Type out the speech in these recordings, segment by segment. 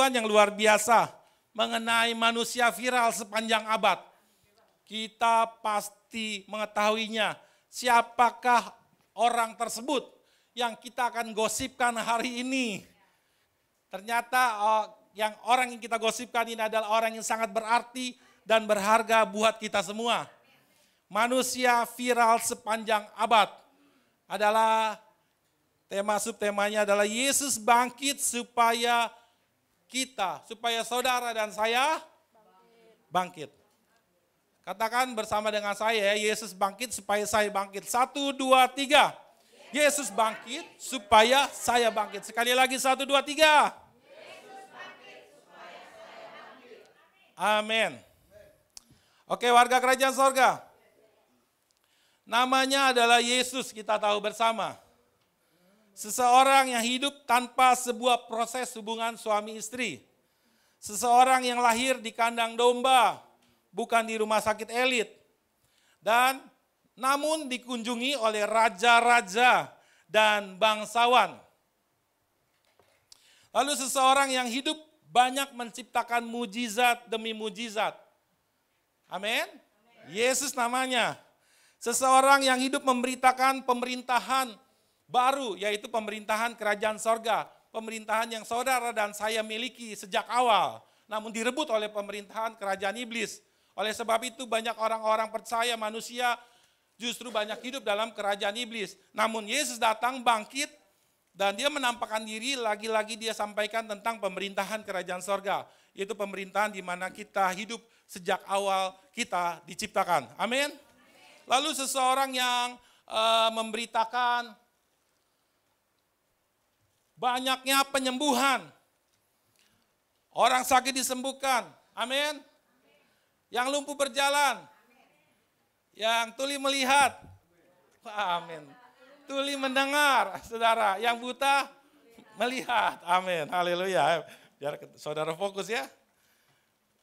Tuhan yang luar biasa mengenai manusia viral sepanjang abad. Kita pasti mengetahuinya. Siapakah orang tersebut yang kita akan gosipkan hari ini? Ternyata orang yang kita gosipkan ini adalah orang yang sangat berarti dan berharga buat kita semua. Manusia viral sepanjang abad adalah subtemanya adalah Yesus bangkit supaya saudara dan saya bangkit. Katakan bersama dengan saya, Yesus bangkit supaya saya bangkit. 1, 2, 3. Yesus bangkit supaya saya bangkit. Sekali lagi 1, 2, 3. Yesus bangkit supaya saya bangkit. Amin. Oke, warga kerajaan sorga. Namanya adalah Yesus, kita tahu bersama. Seseorang yang hidup tanpa sebuah proses hubungan suami istri. Seseorang yang lahir di kandang domba, bukan di rumah sakit elit. Dan namun dikunjungi oleh raja-raja dan bangsawan. Lalu seseorang yang hidup banyak menciptakan mujizat demi mujizat. Amin. Yesus namanya. Seseorang yang hidup memberitakan pemerintahan baru, yaitu pemerintahan kerajaan sorga. Pemerintahan yang saudara dan saya miliki sejak awal, namun direbut oleh pemerintahan kerajaan iblis. Oleh sebab itu banyak orang-orang percaya manusia justru banyak hidup dalam kerajaan iblis. Namun Yesus datang bangkit dan dia menampakkan diri, lagi-lagi dia sampaikan tentang pemerintahan kerajaan sorga. Yaitu pemerintahan di mana kita hidup sejak awal kita diciptakan. Amin. Lalu seseorang yang memberitakan banyaknya penyembuhan. Orang sakit disembuhkan. Amin. Yang lumpuh berjalan. Yang tuli melihat. Amin. Tuli mendengar, saudara. Yang buta melihat. Amin. Haleluya. Biar saudara fokus ya.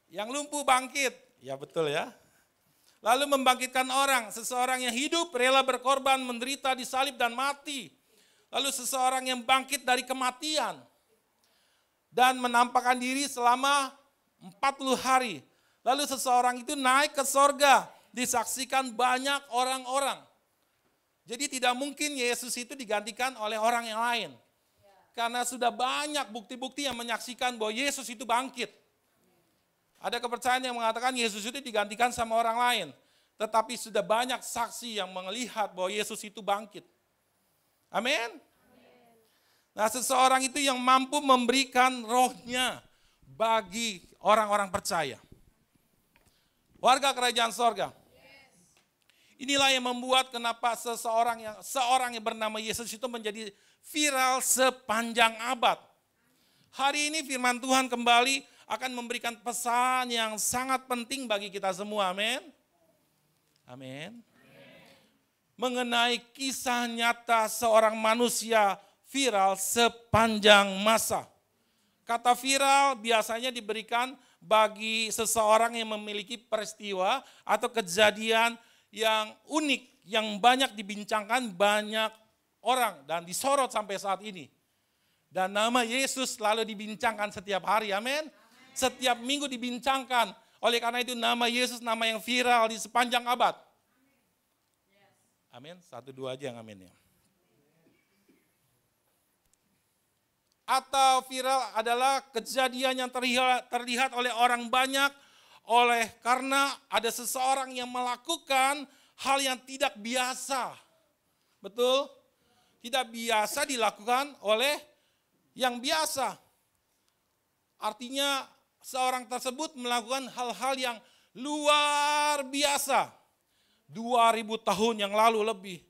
Yang lumpuh bangkit. Ya betul ya. Lalu membangkitkan orang. Seseorang yang hidup rela berkorban, menderita, disalib dan mati. Lalu seseorang yang bangkit dari kematian. Dan menampakkan diri selama 40 hari. Lalu seseorang itu naik ke sorga, disaksikan banyak orang-orang. Jadi tidak mungkin Yesus itu digantikan oleh orang yang lain. Karena sudah banyak bukti-bukti yang menyaksikan bahwa Yesus itu bangkit. Ada kepercayaan yang mengatakan Yesus itu digantikan sama orang lain. Tetapi sudah banyak saksi yang melihat bahwa Yesus itu bangkit. Amin. Nah, seseorang itu yang mampu memberikan rohnya bagi orang-orang percaya. Warga kerajaan sorga. Inilah yang membuat kenapa seorang yang bernama Yesus itu menjadi viral sepanjang abad. Hari ini firman Tuhan kembali akan memberikan pesan yang sangat penting bagi kita semua. Amin. Amin. Mengenai kisah nyata seorang manusia viral sepanjang masa. Kata viral biasanya diberikan bagi seseorang yang memiliki peristiwa atau kejadian yang unik, yang banyak dibincangkan banyak orang dan disorot sampai saat ini. Dan nama Yesus selalu dibincangkan setiap hari, amin. Setiap minggu dibincangkan. Oleh karena itu nama Yesus nama yang viral di sepanjang abad. Amin, 1, 2 aja yang amin ya. Atau viral adalah kejadian yang terlihat oleh orang banyak karena ada seseorang yang melakukan hal yang tidak biasa. Betul? Tidak biasa dilakukan oleh yang biasa. Artinya seorang tersebut melakukan hal-hal yang luar biasa. 2000 tahun yang lalu lebih.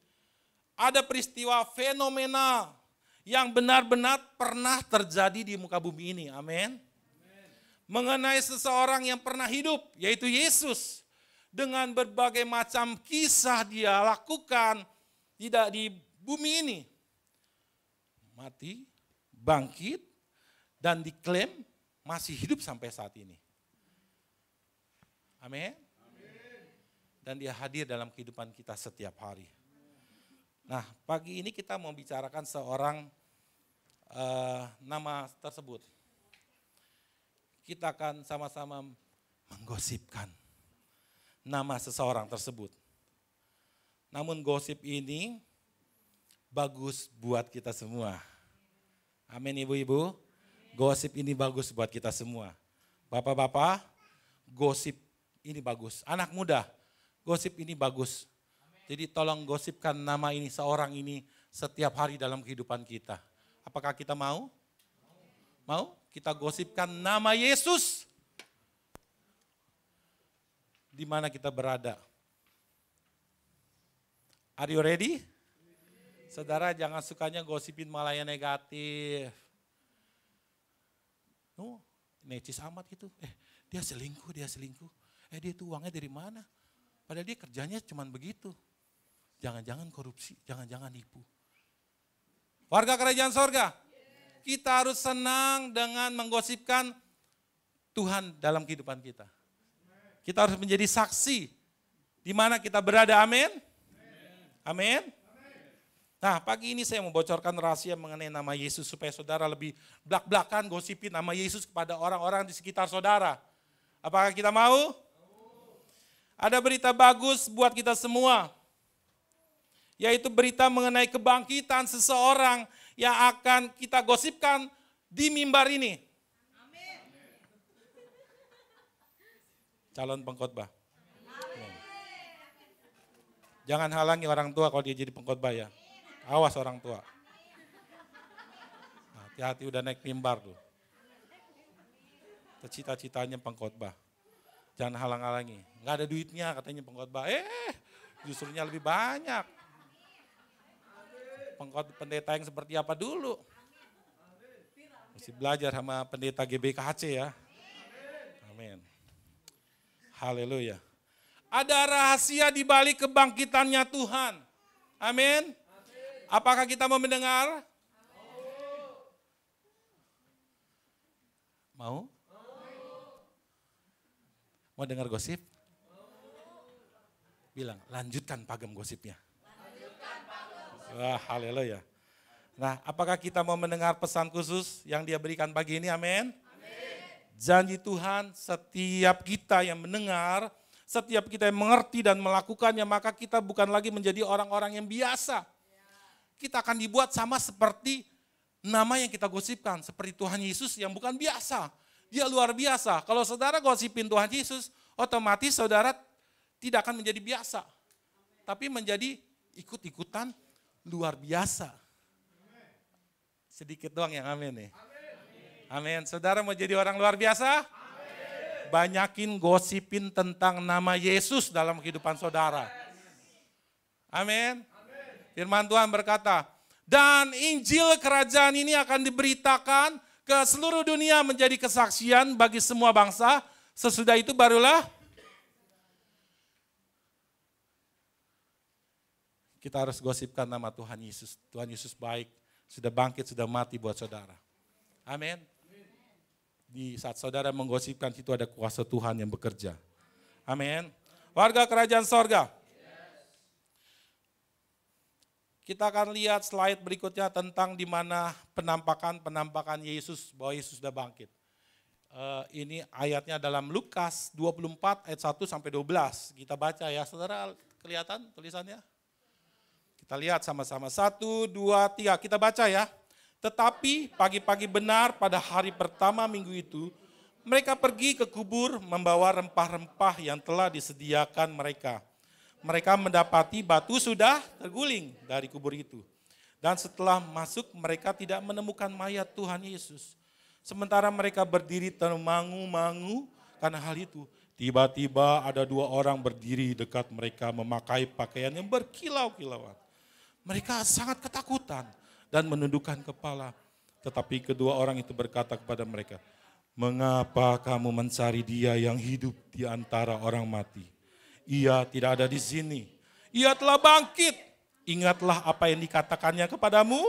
Ada peristiwa fenomena yang benar-benar pernah terjadi di muka bumi ini. Amin. Mengenai seseorang yang pernah hidup, yaitu Yesus. Dengan berbagai macam kisah dia lakukan tidak di bumi ini. Mati, bangkit, dan diklaim masih hidup sampai saat ini. Amin. Dan dia hadir dalam kehidupan kita setiap hari. Nah, pagi ini kita mau bicarakan seorang nama tersebut. kita akan sama-sama menggosipkan nama seseorang tersebut. Namun gosip ini bagus buat kita semua. Amin ibu-ibu. Gosip ini bagus buat kita semua. Bapak-bapak, gosip ini bagus. Anak muda, gosip ini bagus. Jadi tolong gosipkan nama ini, seorang ini setiap hari dalam kehidupan kita. Apakah kita mau? Mau? Kita gosipkan nama Yesus. Di mana kita berada. Are you ready? Saudara jangan sukanya gosipin malah yang negatif. Necis amat gitu. Dia selingkuh. Dia itu uangnya dari mana? Padahal dia kerjanya cuma begitu. Jangan-jangan korupsi, jangan-jangan nipu. Warga kerajaan sorga, kita harus senang dengan menggosipkan Tuhan dalam kehidupan kita. Kita harus menjadi saksi di mana kita berada, amin? Amin. Nah, pagi ini saya membocorkan rahasia mengenai nama Yesus supaya saudara lebih belak-belakan gosipin nama Yesus kepada orang-orang di sekitar saudara. Apakah kita mau? Ada berita bagus buat kita semua. Yaitu berita mengenai kebangkitan seseorang yang akan kita gosipkan di mimbar ini. Amin. Calon pengkhotbah. Jangan halangi orang tua kalau dia jadi pengkhotbah ya. Awas orang tua. Hati-hati udah naik mimbar tuh. Cita-citanya pengkhotbah. Jangan halang-halangi. Nggak ada duitnya katanya pengkhotbah. Justrunya lebih banyak. Pendeta yang seperti apa dulu? Mesti belajar sama pendeta GBKC ya. Amin. Haleluya. Ada rahasia di balik kebangkitannya Tuhan. Amin. Apakah kita mau mendengar? Mau? Mau dengar gosip? Bilang, lanjutkan pagem gosipnya. Wah, haleluya. Nah, apakah kita mau mendengar pesan khusus yang dia berikan pagi ini? Amin. Janji Tuhan, setiap kita yang mendengar, setiap kita yang mengerti dan melakukannya, maka kita bukan lagi menjadi orang-orang yang biasa. Kita akan dibuat sama seperti nama yang kita gosipkan, seperti Tuhan Yesus yang bukan biasa. Dia luar biasa. Kalau saudara gosipin Tuhan Yesus, otomatis saudara tidak akan menjadi biasa. Tapi menjadi ikut-ikutan luar biasa. Sedikit doang yang amin nih. Amin. Saudara mau jadi orang luar biasa? Banyakin gosipin tentang nama Yesus dalam kehidupan saudara. Amin. Firman Tuhan berkata, dan Injil kerajaan ini akan diberitakan ke seluruh dunia menjadi kesaksian bagi semua bangsa. Sesudah itu barulah kita harus gosipkan nama Tuhan Yesus. Tuhan Yesus baik, sudah bangkit, sudah mati buat saudara. Amin. Di saat saudara menggosipkan itu ada kuasa Tuhan yang bekerja. Amin. Warga kerajaan sorga. Kita akan lihat slide berikutnya tentang di mana penampakan Yesus, bahwa Yesus sudah bangkit. Ini ayatnya dalam Lukas 24 ayat 1 sampai 12. Kita baca ya, saudara, kelihatan tulisannya? Kita lihat sama-sama, 1, 2, 3, kita baca ya. Tetapi pagi-pagi benar pada hari pertama minggu itu, mereka pergi ke kubur membawa rempah-rempah yang telah disediakan mereka. Mereka mendapati batu sudah terguling dari kubur itu. Dan setelah masuk mereka tidak menemukan mayat Tuhan Yesus. Sementara mereka berdiri termangu-mangu karena hal itu. Tiba-tiba ada 2 orang berdiri dekat mereka memakai pakaian yang berkilau-kilauan. Mereka sangat ketakutan dan menundukkan kepala. Tetapi kedua orang itu berkata kepada mereka, mengapa kamu mencari dia yang hidup di antara orang mati? Ia tidak ada di sini. Ia telah bangkit. Ingatlah apa yang dikatakannya kepadamu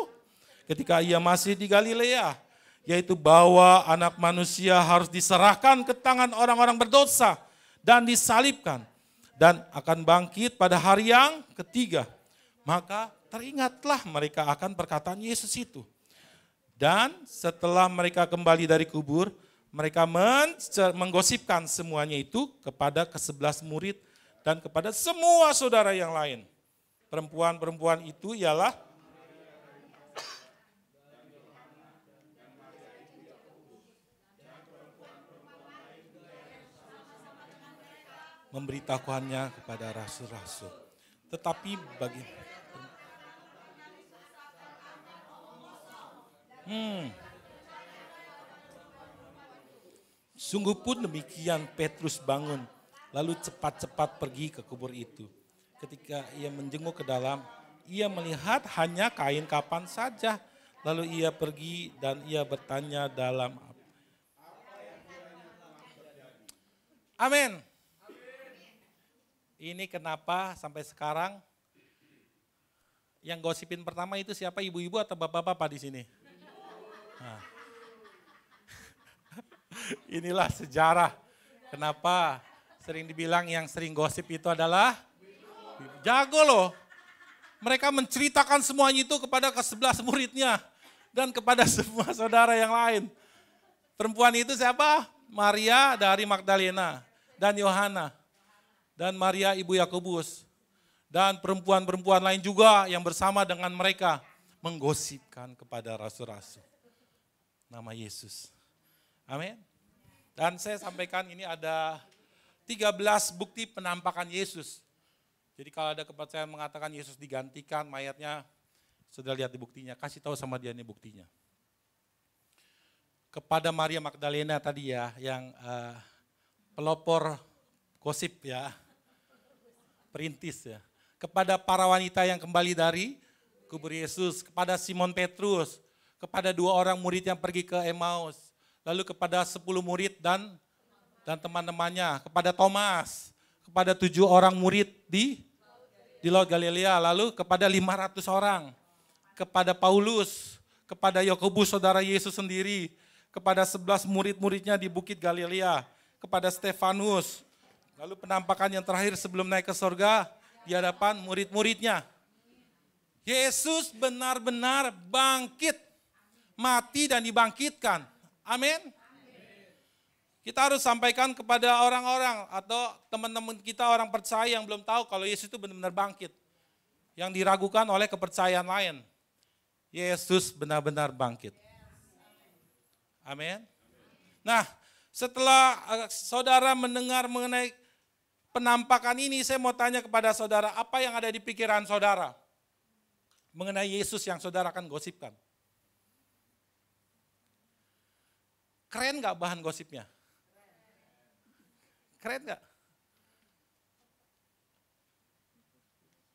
ketika ia masih di Galilea, yaitu bahwa anak manusia harus diserahkan ke tangan orang-orang berdosa dan disalibkan dan akan bangkit pada hari yang ketiga. Maka teringatlah mereka akan perkataan Yesus itu. Dan setelah mereka kembali dari kubur, Mereka menggosipkan semuanya itu kepada ke-11 murid dan kepada semua saudara yang lain. Perempuan-perempuan itu ialah memberitahuannya kepada rasul-rasul. Tetapi bagi sungguh pun demikian Petrus bangun, lalu cepat-cepat pergi ke kubur itu. Ketika ia menjenguk ke dalam, ia melihat hanya kain kapan saja. Lalu ia pergi dan ia bertanya dalam Amin. Ini kenapa sampai sekarang yang gosipin pertama itu siapa, ibu-ibu atau bapak-bapak di sini? Nah. Inilah sejarah kenapa sering dibilang yang sering gosip itu adalah jago loh. Mereka menceritakan semuanya itu kepada ke-11 muridnya dan kepada semua saudara yang lain. Perempuan itu siapa? Maria dari Magdalena dan Yohana dan Maria ibu Yakobus dan perempuan-perempuan lain juga yang bersama dengan mereka menggosipkan kepada rasul-rasul nama Yesus. Amin. Dan saya sampaikan ini ada 13 bukti penampakan Yesus. Jadi kalau ada kepercayaan mengatakan Yesus digantikan mayatnya, sudah lihat di buktinya, kasih tahu sama dia nih buktinya. Kepada Maria Magdalena tadi ya, yang pelopor gosip ya, perintis ya. Kepada para wanita yang kembali dari kubur Yesus, kepada Simon Petrus, kepada 2 orang murid yang pergi ke Emmaus, lalu kepada 10 murid dan teman-temannya, kepada Thomas, kepada 7 orang murid di Laut Galilea, lalu kepada 500 orang, kepada Paulus, kepada Yakobus saudara Yesus sendiri, kepada 11 murid-muridnya di Bukit Galilea, kepada Stefanus, lalu penampakan yang terakhir sebelum naik ke surga di hadapan murid-muridnya. Yesus benar-benar bangkit, mati dan dibangkitkan. Amin. Kita harus sampaikan kepada orang-orang atau teman-teman kita orang percaya yang belum tahu kalau Yesus itu benar-benar bangkit. Yang diragukan oleh kepercayaan lain. Yesus benar-benar bangkit. Amin. Nah, setelah saudara mendengar mengenai penampakan ini, saya mau tanya kepada saudara, apa yang ada di pikiran saudara mengenai Yesus yang saudara akan gosipkan? Keren gak bahan gosipnya? Keren gak?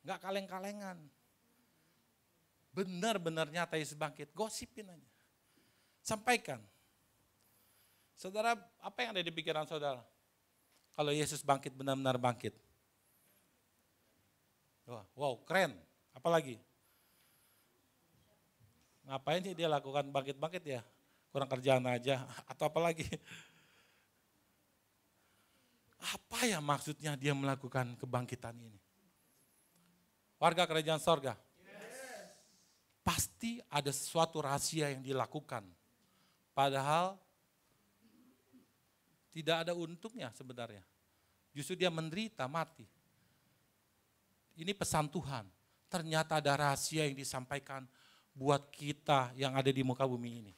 Gak kaleng-kalengan. Benar-benar nyata Yesus bangkit, gosipin aja. Sampaikan. Saudara, apa yang ada di pikiran saudara? Kalau Yesus bangkit, benar-benar bangkit. Wow, keren. Apalagi? Ngapain sih dia lakukan bangkit-bangkit ya? Kurang kerjaan aja, atau apa lagi? Apa ya maksudnya dia melakukan kebangkitan ini? Warga kerajaan sorga, pasti ada sesuatu rahasia yang dilakukan. Padahal tidak ada untungnya sebenarnya. Justru dia menderita, mati. Ini pesan Tuhan. Ternyata ada rahasia yang disampaikan buat kita yang ada di muka bumi ini.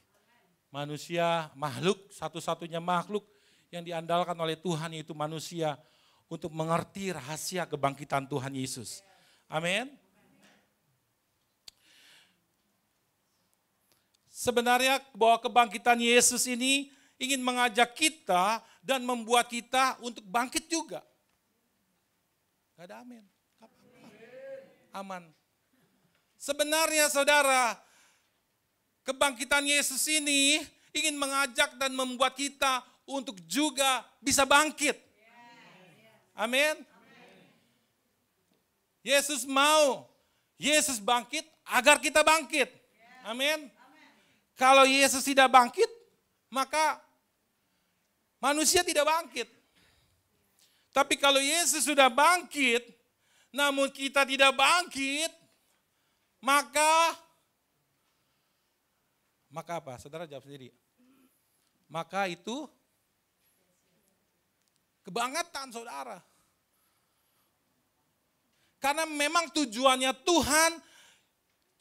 Manusia, makhluk, satu-satunya makhluk yang diandalkan oleh Tuhan yaitu manusia untuk mengerti rahasia kebangkitan Tuhan Yesus. Amin. Sebenarnya bahwa kebangkitan Yesus ini ingin mengajak kita dan membuat kita untuk bangkit juga. Gak ada amin. Aman. Sebenarnya saudara, kebangkitan Yesus ini ingin mengajak dan membuat kita untuk juga bisa bangkit. Amin. Yesus mau, Yesus bangkit agar kita bangkit. Amin. Kalau Yesus tidak bangkit, maka manusia tidak bangkit. Tapi kalau Yesus sudah bangkit, namun kita tidak bangkit, maka apa? Saudara jawab sendiri. maka itu kebangetan saudara. Karena memang tujuannya Tuhan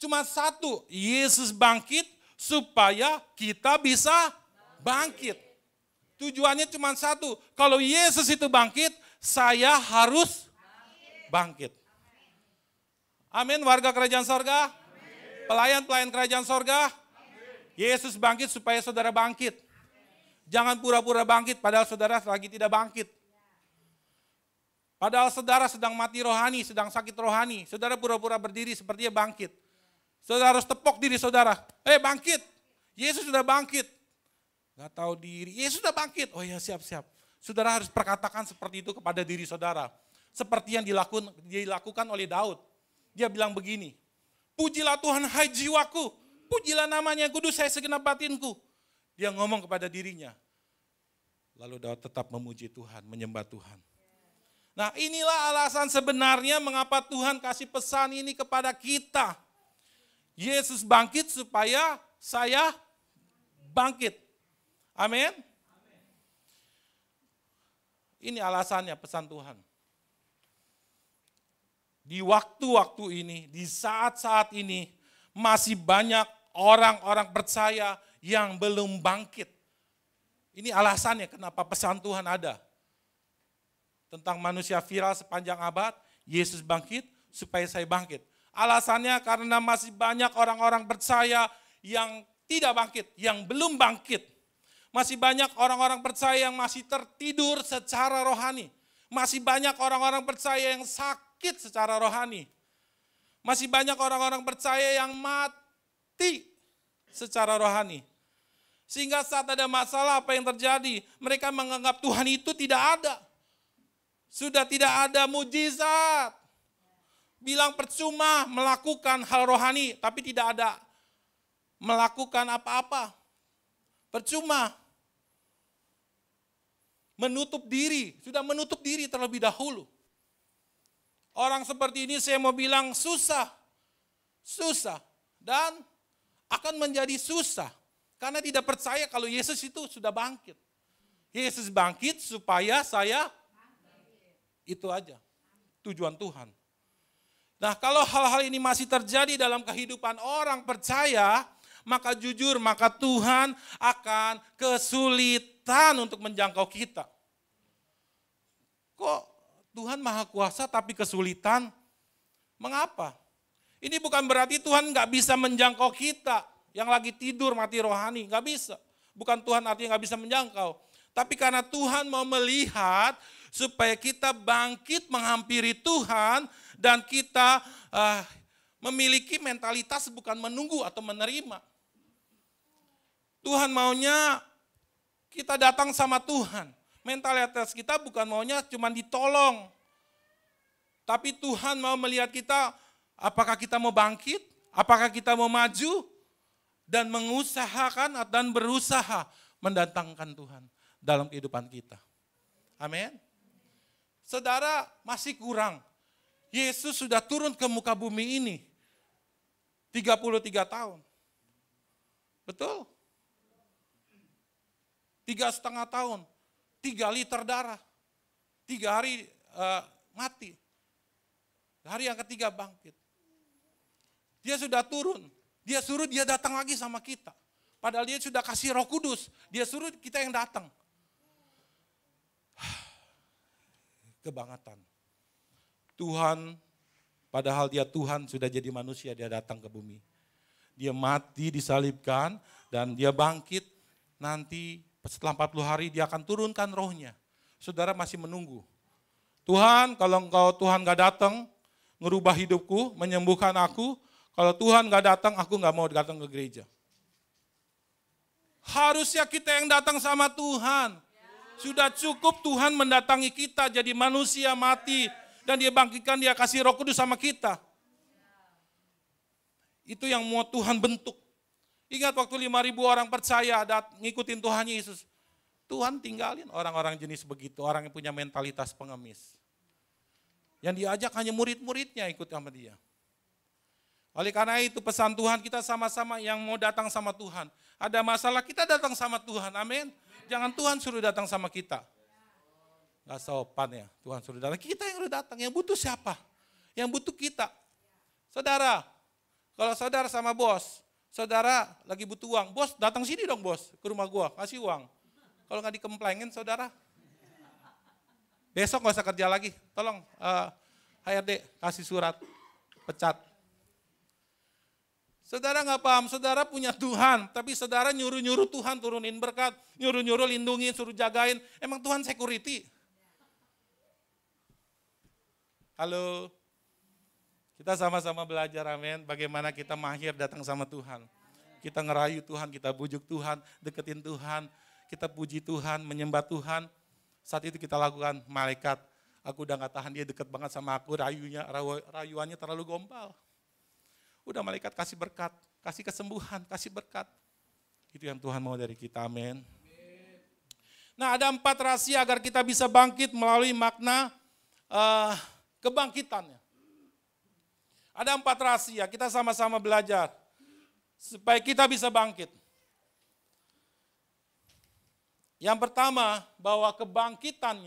cuma satu, Yesus bangkit supaya kita bisa bangkit. Tujuannya cuma satu, kalau Yesus itu bangkit, saya harus bangkit. Amin, warga kerajaan sorga. Pelayan-pelayan kerajaan sorga. Yesus bangkit supaya saudara bangkit. Jangan pura-pura bangkit padahal saudara lagi tidak bangkit. Padahal saudara sedang mati rohani, sedang sakit rohani. Saudara pura-pura berdiri sepertinya bangkit. Saudara harus tepok diri saudara. Bangkit. Yesus sudah bangkit. Gak tahu diri. Yesus sudah bangkit. Oh ya siap-siap. Saudara harus perkatakan seperti itu kepada diri saudara. Seperti yang dilakukan oleh Daud. Dia bilang begini. Pujilah Tuhan hai jiwaku. Pujilah namanya kudus hai segenap batinku. Dia ngomong kepada dirinya. Lalu Daud tetap memuji Tuhan, menyembah Tuhan. Nah inilah alasan sebenarnya mengapa Tuhan kasih pesan ini kepada kita. Yesus bangkit supaya saya bangkit. Amin. Ini alasannya pesan Tuhan. Di waktu-waktu ini, di saat-saat ini, masih banyak orang-orang percaya yang belum bangkit. Ini alasannya kenapa pesan Tuhan ada. Tentang manusia viral sepanjang abad, Yesus bangkit supaya saya bangkit. Alasannya karena masih banyak orang-orang percaya yang tidak bangkit, yang belum bangkit. Masih banyak orang-orang percaya yang masih tertidur secara rohani. Masih banyak orang-orang percaya yang sakit secara rohani. Masih banyak orang-orang percaya yang mati secara rohani. Sehingga saat ada masalah apa yang terjadi, mereka menganggap Tuhan itu tidak ada. Sudah tidak ada mujizat. Bilang percuma melakukan hal rohani, tapi tidak ada melakukan apa-apa. Percuma. Menutup diri, sudah menutup diri terlebih dahulu. Orang seperti ini saya mau bilang susah. Susah. Dan akan menjadi susah. Karena tidak percaya kalau Yesus itu sudah bangkit. Yesus bangkit supaya saya itu aja tujuan Tuhan. Nah kalau hal-hal ini masih terjadi dalam kehidupan orang percaya, maka jujur, maka Tuhan akan kesulitan untuk menjangkau kita. Kok Tuhan Maha Kuasa tapi kesulitan? Mengapa? Ini bukan berarti Tuhan nggak bisa menjangkau kita yang lagi tidur mati rohani, nggak bisa. Bukan Tuhan artinya nggak bisa menjangkau. Tapi karena Tuhan mau melihat supaya kita bangkit menghampiri Tuhan dan kita memiliki mentalitas bukan menunggu atau menerima. Tuhan maunya kita datang sama Tuhan. Mentalitas kita bukan maunya cuma ditolong. Tapi Tuhan mau melihat kita, apakah kita mau bangkit, apakah kita mau maju, dan mengusahakan dan berusaha mendatangkan Tuhan dalam kehidupan kita. Amin. Saudara, masih kurang. Yesus sudah turun ke muka bumi ini 33 tahun. Betul? 3,5 tahun, 3 liter darah, 3 hari mati. Hari yang ketiga bangkit. Dia sudah turun, dia suruh dia datang lagi sama kita. Padahal dia sudah kasih Roh Kudus, dia suruh kita yang datang. Kebangetan. Tuhan, padahal dia Tuhan sudah jadi manusia, dia datang ke bumi. Dia mati, disalibkan, dan dia bangkit. Nanti setelah 40 hari dia akan turunkan rohnya. Saudara masih menunggu. Tuhan, kalau engkau Tuhan gak datang, ngerubah hidupku, menyembuhkan aku. Kalau Tuhan gak datang, aku gak mau datang ke gereja. Harusnya kita yang datang sama Tuhan. Sudah cukup Tuhan mendatangi kita jadi manusia mati. Dan dia bangkitkan, dia kasih Roh Kudus sama kita. Itu yang mau Tuhan bentuk. Ingat waktu 5.000 orang percaya ngikutin Tuhan Yesus. Tuhan tinggalin orang-orang jenis begitu, orang yang punya mentalitas pengemis. Yang diajak hanya murid-muridnya ikut sama dia. Oleh karena itu pesan Tuhan kita sama-sama yang mau datang sama Tuhan. ada masalah, kita datang sama Tuhan, amin. Jangan Tuhan suruh datang sama kita. Gak sopan ya, Tuhan suruh datang. Kita yang udah datang, yang butuh siapa? Yang butuh kita. Saudara, kalau saudara sama bos, saudara lagi butuh uang, bos datang sini dong bos, ke rumah gua, kasih uang. Kalau nggak dikemplengin saudara, besok nggak usah kerja lagi, tolong HRD kasih surat, pecat. Saudara nggak paham, saudara punya Tuhan, tapi saudara nyuruh-nyuruh Tuhan turunin berkat, nyuruh-nyuruh lindungin, suruh jagain, emang Tuhan security? Halo, kita sama-sama belajar, amin, bagaimana kita mahir datang sama Tuhan. Kita ngerayu Tuhan, kita bujuk Tuhan, deketin Tuhan, kita puji Tuhan, menyembah Tuhan. Saat itu kita lakukan, malaikat, aku udah gak tahan dia deket banget sama aku, rayuannya terlalu gombal. Udah malaikat kasih berkat, kasih kesembuhan, kasih berkat. Itu yang Tuhan mau dari kita, amin. Nah, ada 4 rahasia agar kita bisa bangkit melalui makna kebangkitannya. Ada 4 rahasia, kita sama-sama belajar supaya kita bisa bangkit. Yang pertama, bahwa kebangkitan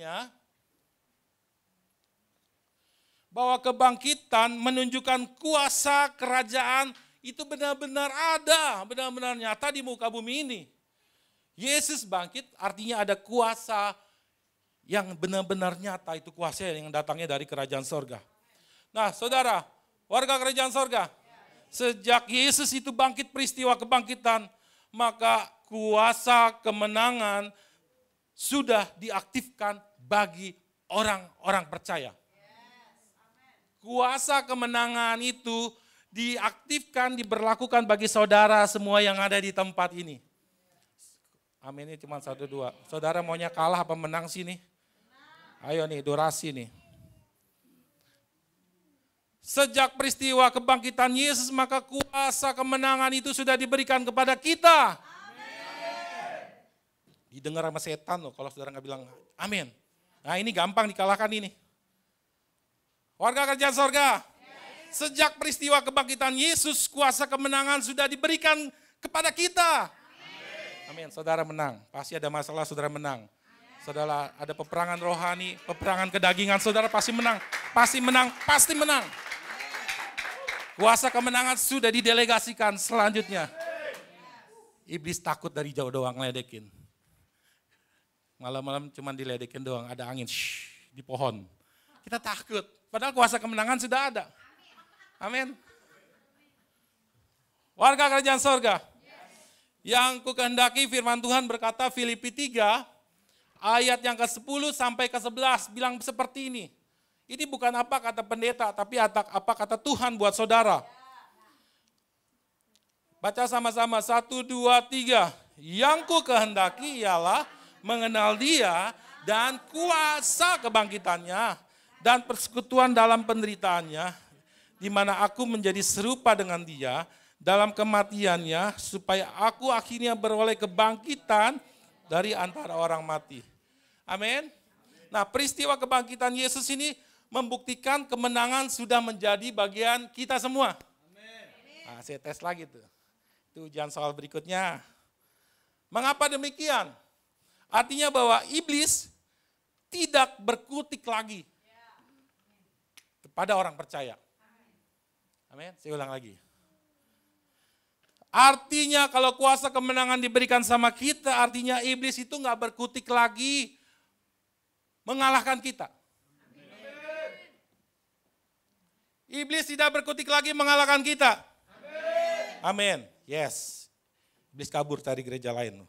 menunjukkan kuasa kerajaan itu benar-benar ada, benar-benar nyata di muka bumi ini. Yesus bangkit artinya ada kuasa yang benar-benar nyata, itu kuasa yang datangnya dari kerajaan sorga. Nah saudara, warga kerajaan sorga, sejak Yesus itu bangkit peristiwa kebangkitan, maka kuasa kemenangan sudah diaktifkan bagi orang-orang percaya. Kuasa kemenangan itu diaktifkan, diberlakukan bagi saudara semua yang ada di tempat ini. Amin, ini cuma 1, 2. Saudara maunya kalah apa menang sini? Ayo nih, durasi nih. Sejak peristiwa kebangkitan Yesus, maka kuasa kemenangan itu sudah diberikan kepada kita. Amin. Didengar sama setan loh kalau saudara nggak bilang amin. Nah ini gampang dikalahkan ini. Warga kerajaan sorga, sejak peristiwa kebangkitan Yesus, kuasa kemenangan sudah diberikan kepada kita. Amin, saudara menang. Pasti ada masalah, saudara menang. Saudara ada peperangan rohani, peperangan kedagingan, saudara pasti menang. Pasti menang, pasti menang. Kuasa kemenangan sudah didelegasikan selanjutnya. Iblis takut dari jauh doang ngeledekin. Malam-malam cuma diledekin doang, ada angin di pohon. Kita takut, padahal kuasa kemenangan sudah ada. Amin. Warga kerajaan sorga, yang kukehendaki firman Tuhan berkata Filipi 3, ayat yang ke-10 sampai ke-11 bilang seperti ini. Ini bukan apa kata pendeta, tapi apa kata Tuhan buat saudara. Baca sama-sama, 1, 2, 3. Yang ku kehendaki ialah mengenal Dia dan kuasa kebangkitannya dan persekutuan dalam penderitaannya, di mana aku menjadi serupa dengan Dia dalam kematiannya, supaya aku akhirnya beroleh kebangkitan dari antara orang mati. Amin. Nah, peristiwa kebangkitan Yesus ini membuktikan kemenangan sudah menjadi bagian kita semua. Nah, saya tes lagi tuh. Itu ujian soal berikutnya. Mengapa demikian? Artinya bahwa iblis tidak berkutik lagi kepada orang percaya. Amin. Saya ulang lagi. Artinya kalau kuasa kemenangan diberikan sama kita, artinya iblis itu nggak berkutik lagi mengalahkan kita. Iblis tidak berkutik lagi mengalahkan kita. Amin. Yes. Iblis kabur cari gereja lain.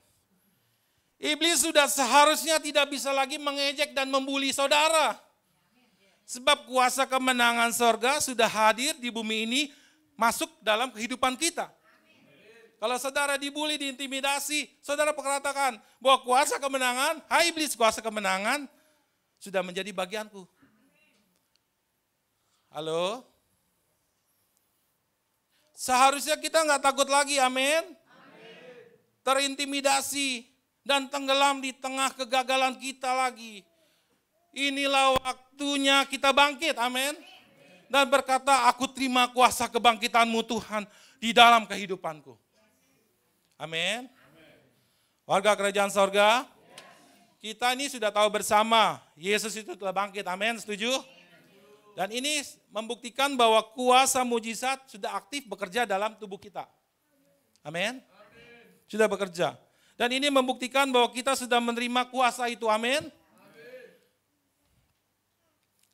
Iblis sudah seharusnya tidak bisa lagi mengejek dan membuli saudara. Sebab kuasa kemenangan sorga sudah hadir di bumi ini, masuk dalam kehidupan kita. Kalau saudara dibuli, diintimidasi, saudara katakan bahwa kuasa kemenangan, hai iblis, kuasa kemenangan sudah menjadi bagianku. Halo? Seharusnya kita nggak takut lagi, amin. Terintimidasi dan tenggelam di tengah kegagalan kita lagi. Inilah waktunya kita bangkit, amin. Dan berkata, aku terima kuasa kebangkitanmu Tuhan di dalam kehidupanku. Amin. Warga kerajaan sorga, kita ini sudah tahu bersama, Yesus itu telah bangkit. Amin, setuju? Dan ini membuktikan bahwa kuasa mujizat sudah aktif bekerja dalam tubuh kita. Amin. Sudah bekerja. Dan ini membuktikan bahwa kita sudah menerima kuasa itu. Amin.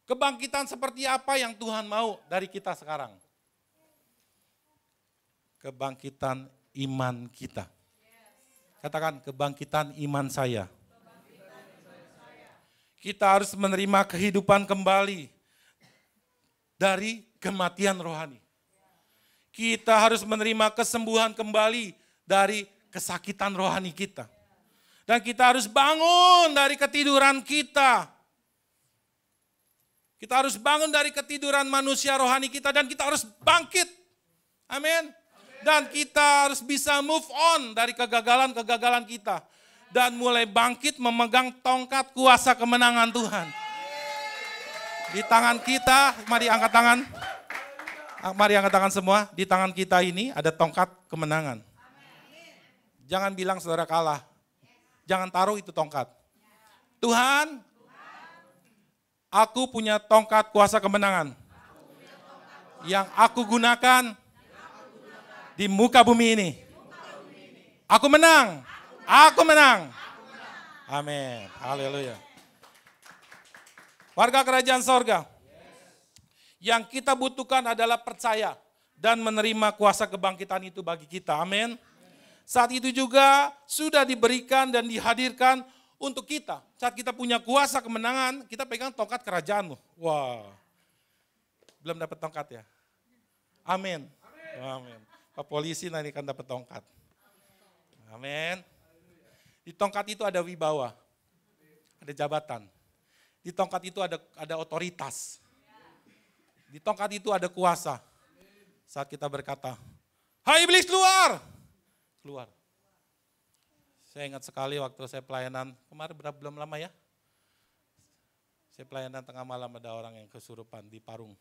Kebangkitan seperti apa yang Tuhan mau dari kita sekarang? Kebangkitan iman kita. Katakan, kebangkitan iman saya. Kita harus menerima kehidupan kembali dari kematian rohani. Kita harus menerima kesembuhan kembali dari kesakitan rohani kita. Dan kita harus bangun dari ketiduran kita. Kita harus bangun dari ketiduran manusia rohani kita dan kita harus bangkit. Amin. Dan kita harus bisa move on dari kegagalan-kegagalan kita. Dan mulai bangkit memegang tongkat kuasa kemenangan Tuhan. Di tangan kita, mari angkat tangan. Mari angkat tangan semua. Di tangan kita ini ada tongkat kemenangan. Jangan bilang saudara kalah. Jangan taruh itu tongkat. Tuhan, aku punya tongkat kuasa kemenangan yang aku gunakan di muka bumi ini. Aku menang. Aku menang. Amin. Haleluya. Warga kerajaan sorga, yang kita butuhkan adalah percaya dan menerima kuasa kebangkitan itu bagi kita. Amin. Saat itu juga sudah diberikan dan dihadirkan untuk kita. Saat kita punya kuasa kemenangan, kita pegang tongkat kerajaanmu. Wah, belum dapat tongkat ya? Amin. Amin. Pak polisi nanti akan dapat tongkat. Amin. Di tongkat itu ada wibawa, ada jabatan. Di tongkat itu ada otoritas. Di tongkat itu ada kuasa. Saat kita berkata, hai iblis keluar! Keluar. Saya ingat sekali waktu saya pelayanan, kemarin belum lama ya. Saya pelayanan tengah malam ada orang yang kesurupan di Parung.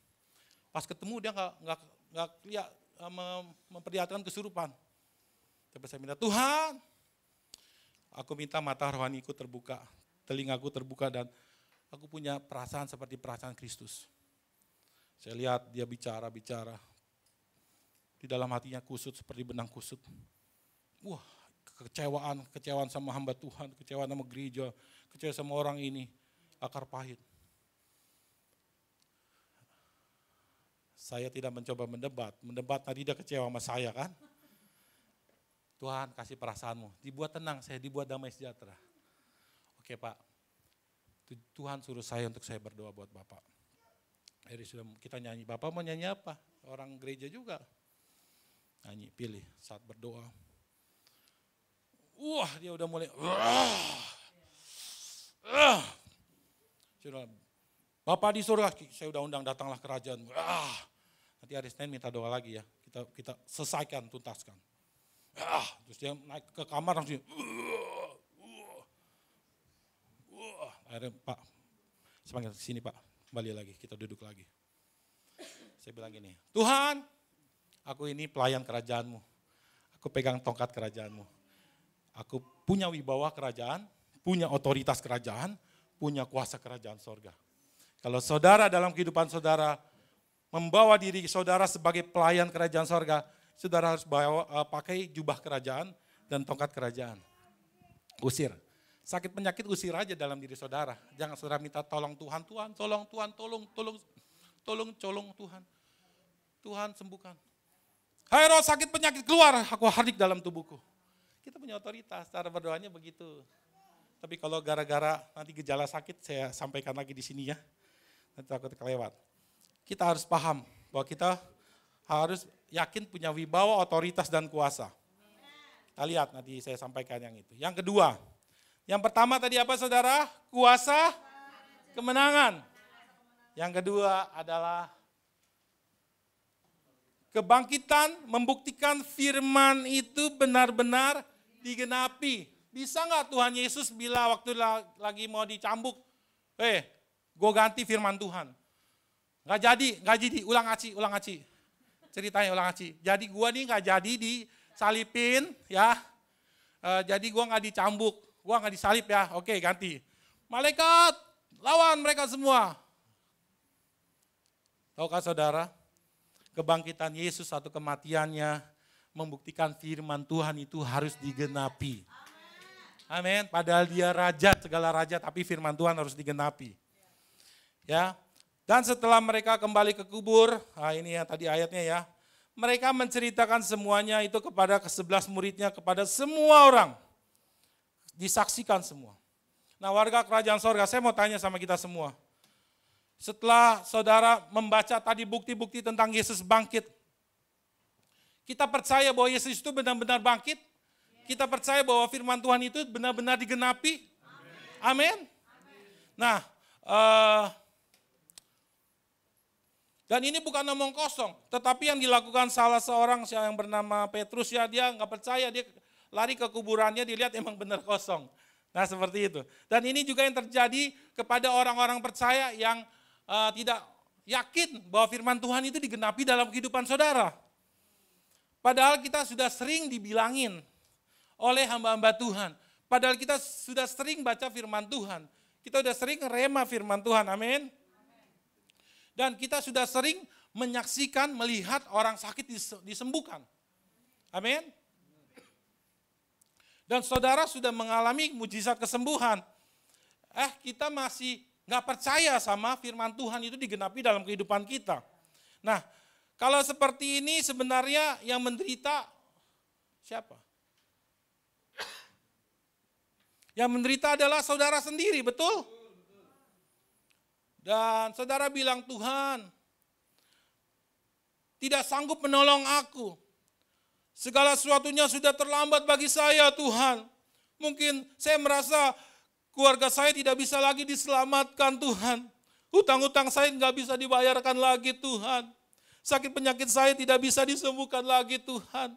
Pas ketemu dia nggak memperlihatkan kesurupan. Tapi saya minta, Tuhan, aku minta mata rohaniku terbuka, telingaku terbuka dan aku punya perasaan seperti perasaan Kristus. Saya lihat dia bicara. Di dalam hatinya kusut seperti benang kusut. Wah, kecewaan sama hamba Tuhan, kecewaan sama gereja, kecewa sama orang ini, akar pahit. Saya tidak mencoba mendebat nanti dia kecewa sama saya kan. Tuhan kasih perasaanmu, dibuat tenang, saya dibuat damai sejahtera. Oke Pak, Tuhan suruh saya untuk saya berdoa buat Bapak. Akhirnya sudah kita nyanyi, Bapak mau nyanyi apa? Orang gereja juga. Nyanyi, pilih saat berdoa. Wah, dia udah mulai. Bapak di surga, saya udah undang datanglah kerajaan. Nanti hari Senin minta doa lagi ya. Kita selesaikan, tuntaskan. Terus dia naik ke kamar langsung. Akhirnya Pak, saya panggil ke sini Pak, kembali lagi, kita duduk lagi. Saya bilang gini, Tuhan, aku ini pelayan kerajaanmu. Aku pegang tongkat kerajaanmu. Aku punya wibawa kerajaan, punya otoritas kerajaan, punya kuasa kerajaan sorga. Kalau saudara dalam kehidupan saudara membawa diri saudara sebagai pelayan kerajaan sorga, saudara harus pakai jubah kerajaan dan tongkat kerajaan. Usir. Sakit penyakit usir aja dalam diri saudara. Jangan saudara minta tolong Tuhan, tolong Tuhan. Tuhan sembuhkan. Hai roh sakit penyakit keluar, aku hadik dalam tubuhku. Kita punya otoritas, cara berdoanya begitu. Tapi kalau gara-gara nanti gejala sakit, saya sampaikan lagi di sini ya. Nanti takut kelewat. Kita harus paham bahwa kita harus yakin punya wibawa, otoritas, dan kuasa. Kita lihat nanti saya sampaikan yang itu. Yang kedua, yang pertama tadi apa saudara? Kuasa kemenangan. Yang kedua adalah kebangkitan membuktikan firman itu benar-benar digenapi. Bisa nggak Tuhan Yesus bila waktu lagi mau dicambuk, gue ganti firman Tuhan. Nggak jadi, ulang ngaci. Ceritanya ulang ngaci. Jadi gue nih nggak jadi disalipin ya, jadi gue nggak dicambuk, gue nggak disalib ya, oke ganti. Malaikat, lawan mereka semua. Tahukah saudara, kebangkitan Yesus atau kematiannya membuktikan firman Tuhan itu harus digenapi. Amin. Padahal dia raja, segala raja, tapi firman Tuhan harus digenapi. Ya. Dan setelah mereka kembali ke kubur, ini ya tadi ayatnya ya. Mereka menceritakan semuanya itu kepada ke-11 muridnya, kepada semua orang. Disaksikan semua. Nah, warga kerajaan sorga, saya mau tanya sama kita semua. Setelah saudara membaca tadi bukti-bukti tentang Yesus bangkit, kita percaya bahwa Yesus itu benar-benar bangkit? Kita percaya bahwa firman Tuhan itu benar-benar digenapi? Amin. Nah, dan ini bukan omong kosong, tetapi yang dilakukan salah seorang yang bernama Petrus, ya dia nggak percaya, dia lari ke kuburannya, dilihat emang benar kosong. Nah seperti itu. Dan ini juga yang terjadi kepada orang-orang percaya yang tidak yakin bahwa firman Tuhan itu digenapi dalam kehidupan saudara. Padahal kita sudah sering dibilangin oleh hamba-hamba Tuhan. Padahal kita sudah sering baca firman Tuhan. Kita sudah sering rema firman Tuhan, amin. Dan kita sudah sering menyaksikan, melihat orang sakit disembuhkan. Amin. Dan saudara sudah mengalami mujizat kesembuhan. Kita masih nggak percaya sama firman Tuhan itu digenapi dalam kehidupan kita. Nah, kalau seperti ini sebenarnya yang menderita siapa? Yang menderita adalah saudara sendiri, betul? Dan saudara bilang, Tuhan tidak sanggup menolong aku. Segala sesuatunya sudah terlambat bagi saya, Tuhan. Mungkin saya merasa keluarga saya tidak bisa lagi diselamatkan, Tuhan. Hutang-hutang saya nggak bisa dibayarkan lagi, Tuhan. Sakit penyakit saya tidak bisa disembuhkan lagi, Tuhan.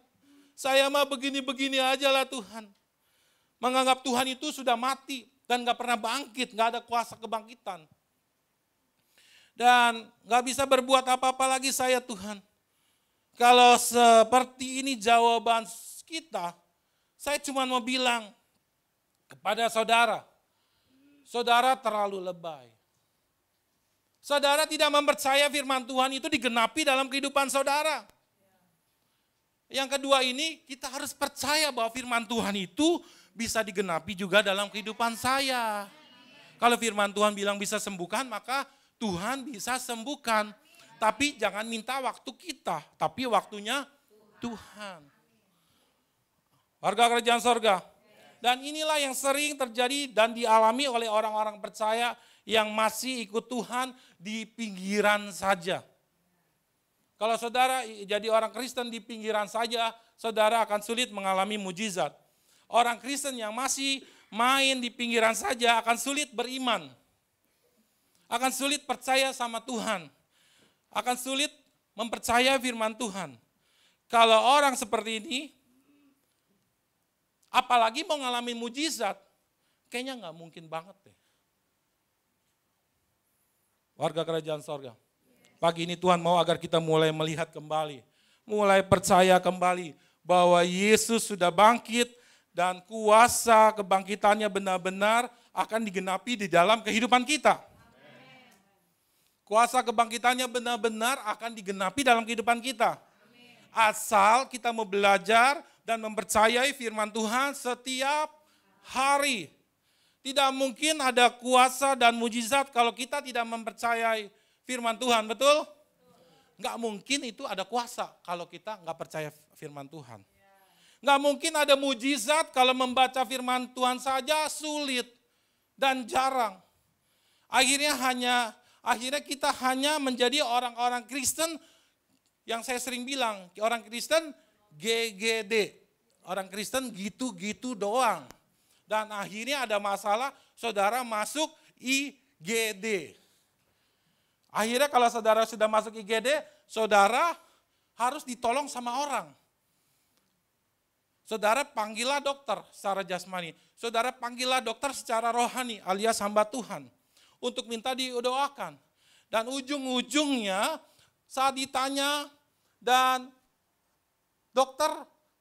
Saya mah begini-begini aja lah, Tuhan. Menganggap Tuhan itu sudah mati dan nggak pernah bangkit, nggak ada kuasa kebangkitan. Dan gak bisa berbuat apa-apa lagi saya, Tuhan. Kalau seperti ini jawaban kita, saya cuma mau bilang kepada saudara, saudara terlalu lebay. Saudara tidak mempercaya firman Tuhan itu digenapi dalam kehidupan saudara. Yang kedua ini, kita harus percaya bahwa firman Tuhan itu bisa digenapi juga dalam kehidupan saya. Kalau firman Tuhan bilang bisa sembuhkan, maka Tuhan bisa sembuhkan, tapi jangan minta waktu kita, tapi waktunya Tuhan. Warga kerajaan sorga. Dan inilah yang sering terjadi dan dialami oleh orang-orang percaya yang masih ikut Tuhan di pinggiran saja. Kalau saudara jadi orang Kristen di pinggiran saja, saudara akan sulit mengalami mujizat. Orang Kristen yang masih main di pinggiran saja akan sulit beriman. Akan sulit percaya sama Tuhan. Akan sulit mempercayai firman Tuhan. Kalau orang seperti ini, apalagi mau ngalamin mujizat, kayaknya nggak mungkin banget deh. Warga kerajaan sorga. Pagi ini Tuhan mau agar kita mulai melihat kembali. Mulai percaya kembali bahwa Yesus sudah bangkit dan kuasa kebangkitannya benar-benar akan digenapi di dalam kehidupan kita. Kuasa kebangkitannya benar-benar akan digenapi dalam kehidupan kita. Asal kita mau belajar dan mempercayai firman Tuhan setiap hari. Tidak mungkin ada kuasa dan mujizat kalau kita tidak mempercayai firman Tuhan, betul? Nggak mungkin itu ada kuasa kalau kita nggak percaya firman Tuhan. Nggak mungkin ada mujizat kalau membaca firman Tuhan saja sulit dan jarang. Akhirnya kita hanya menjadi orang-orang Kristen yang saya sering bilang, orang Kristen GGD, orang Kristen gitu-gitu doang. Dan akhirnya ada masalah, saudara masuk IGD. Akhirnya kalau saudara sudah masuk IGD, saudara harus ditolong sama orang. Saudara panggillah dokter secara jasmani, saudara panggillah dokter secara rohani alias hamba Tuhan. Untuk minta didoakan. Dan ujung-ujungnya saat ditanya dan dokter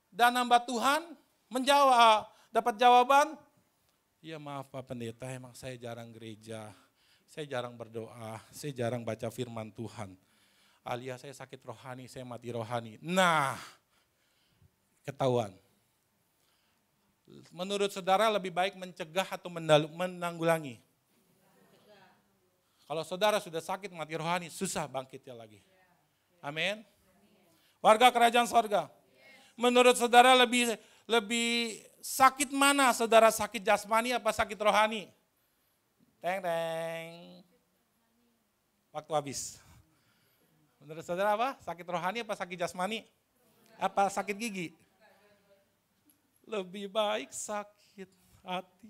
dan hamba Tuhan menjawab, dapat jawaban, ya maaf Pak Pendeta, emang saya jarang gereja, saya jarang berdoa, saya jarang baca firman Tuhan. Alias saya sakit rohani, saya mati rohani. Nah, ketahuan. Menurut saudara lebih baik mencegah atau menanggulangi? Kalau saudara sudah sakit mati rohani, susah bangkitnya lagi. Amin. Warga kerajaan sorga. Menurut saudara lebih sakit mana? Saudara sakit jasmani apa sakit rohani? Teng. Waktu habis. Menurut saudara apa? Sakit rohani apa sakit jasmani? Apa sakit gigi? Lebih baik sakit hati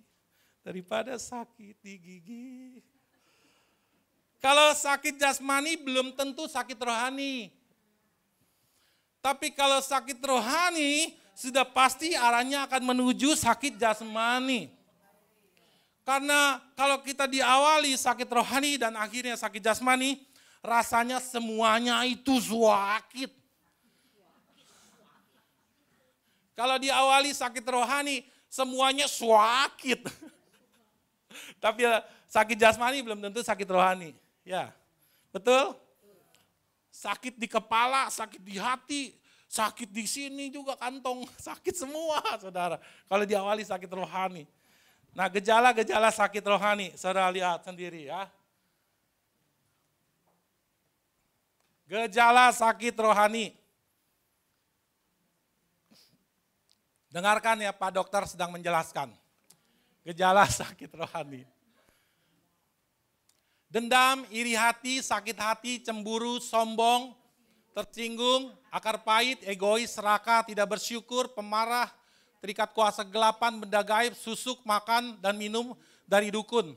daripada sakit di gigi. Kalau sakit jasmani belum tentu sakit rohani. Tapi kalau sakit rohani, sudah pasti arahnya akan menuju sakit jasmani. Karena kalau kita diawali sakit rohani dan akhirnya sakit jasmani, rasanya semuanya itu sakit. Kalau diawali sakit rohani, semuanya sakit. Tapi sakit jasmani belum tentu sakit rohani. Ya, betul? Sakit di kepala, sakit di hati, sakit di sini juga kantong, sakit semua saudara. Kalau diawali sakit rohani. Nah gejala-gejala sakit rohani, saudara lihat sendiri ya. Gejala sakit rohani. Dengarkan ya Pak Dokter sedang menjelaskan. Gejala sakit rohani. Dendam, iri hati, sakit hati, cemburu, sombong, tersinggung, akar pahit, egois, serakah, tidak bersyukur, pemarah, terikat kuasa gelapan, benda gaib, susuk, makan, dan minum dari dukun.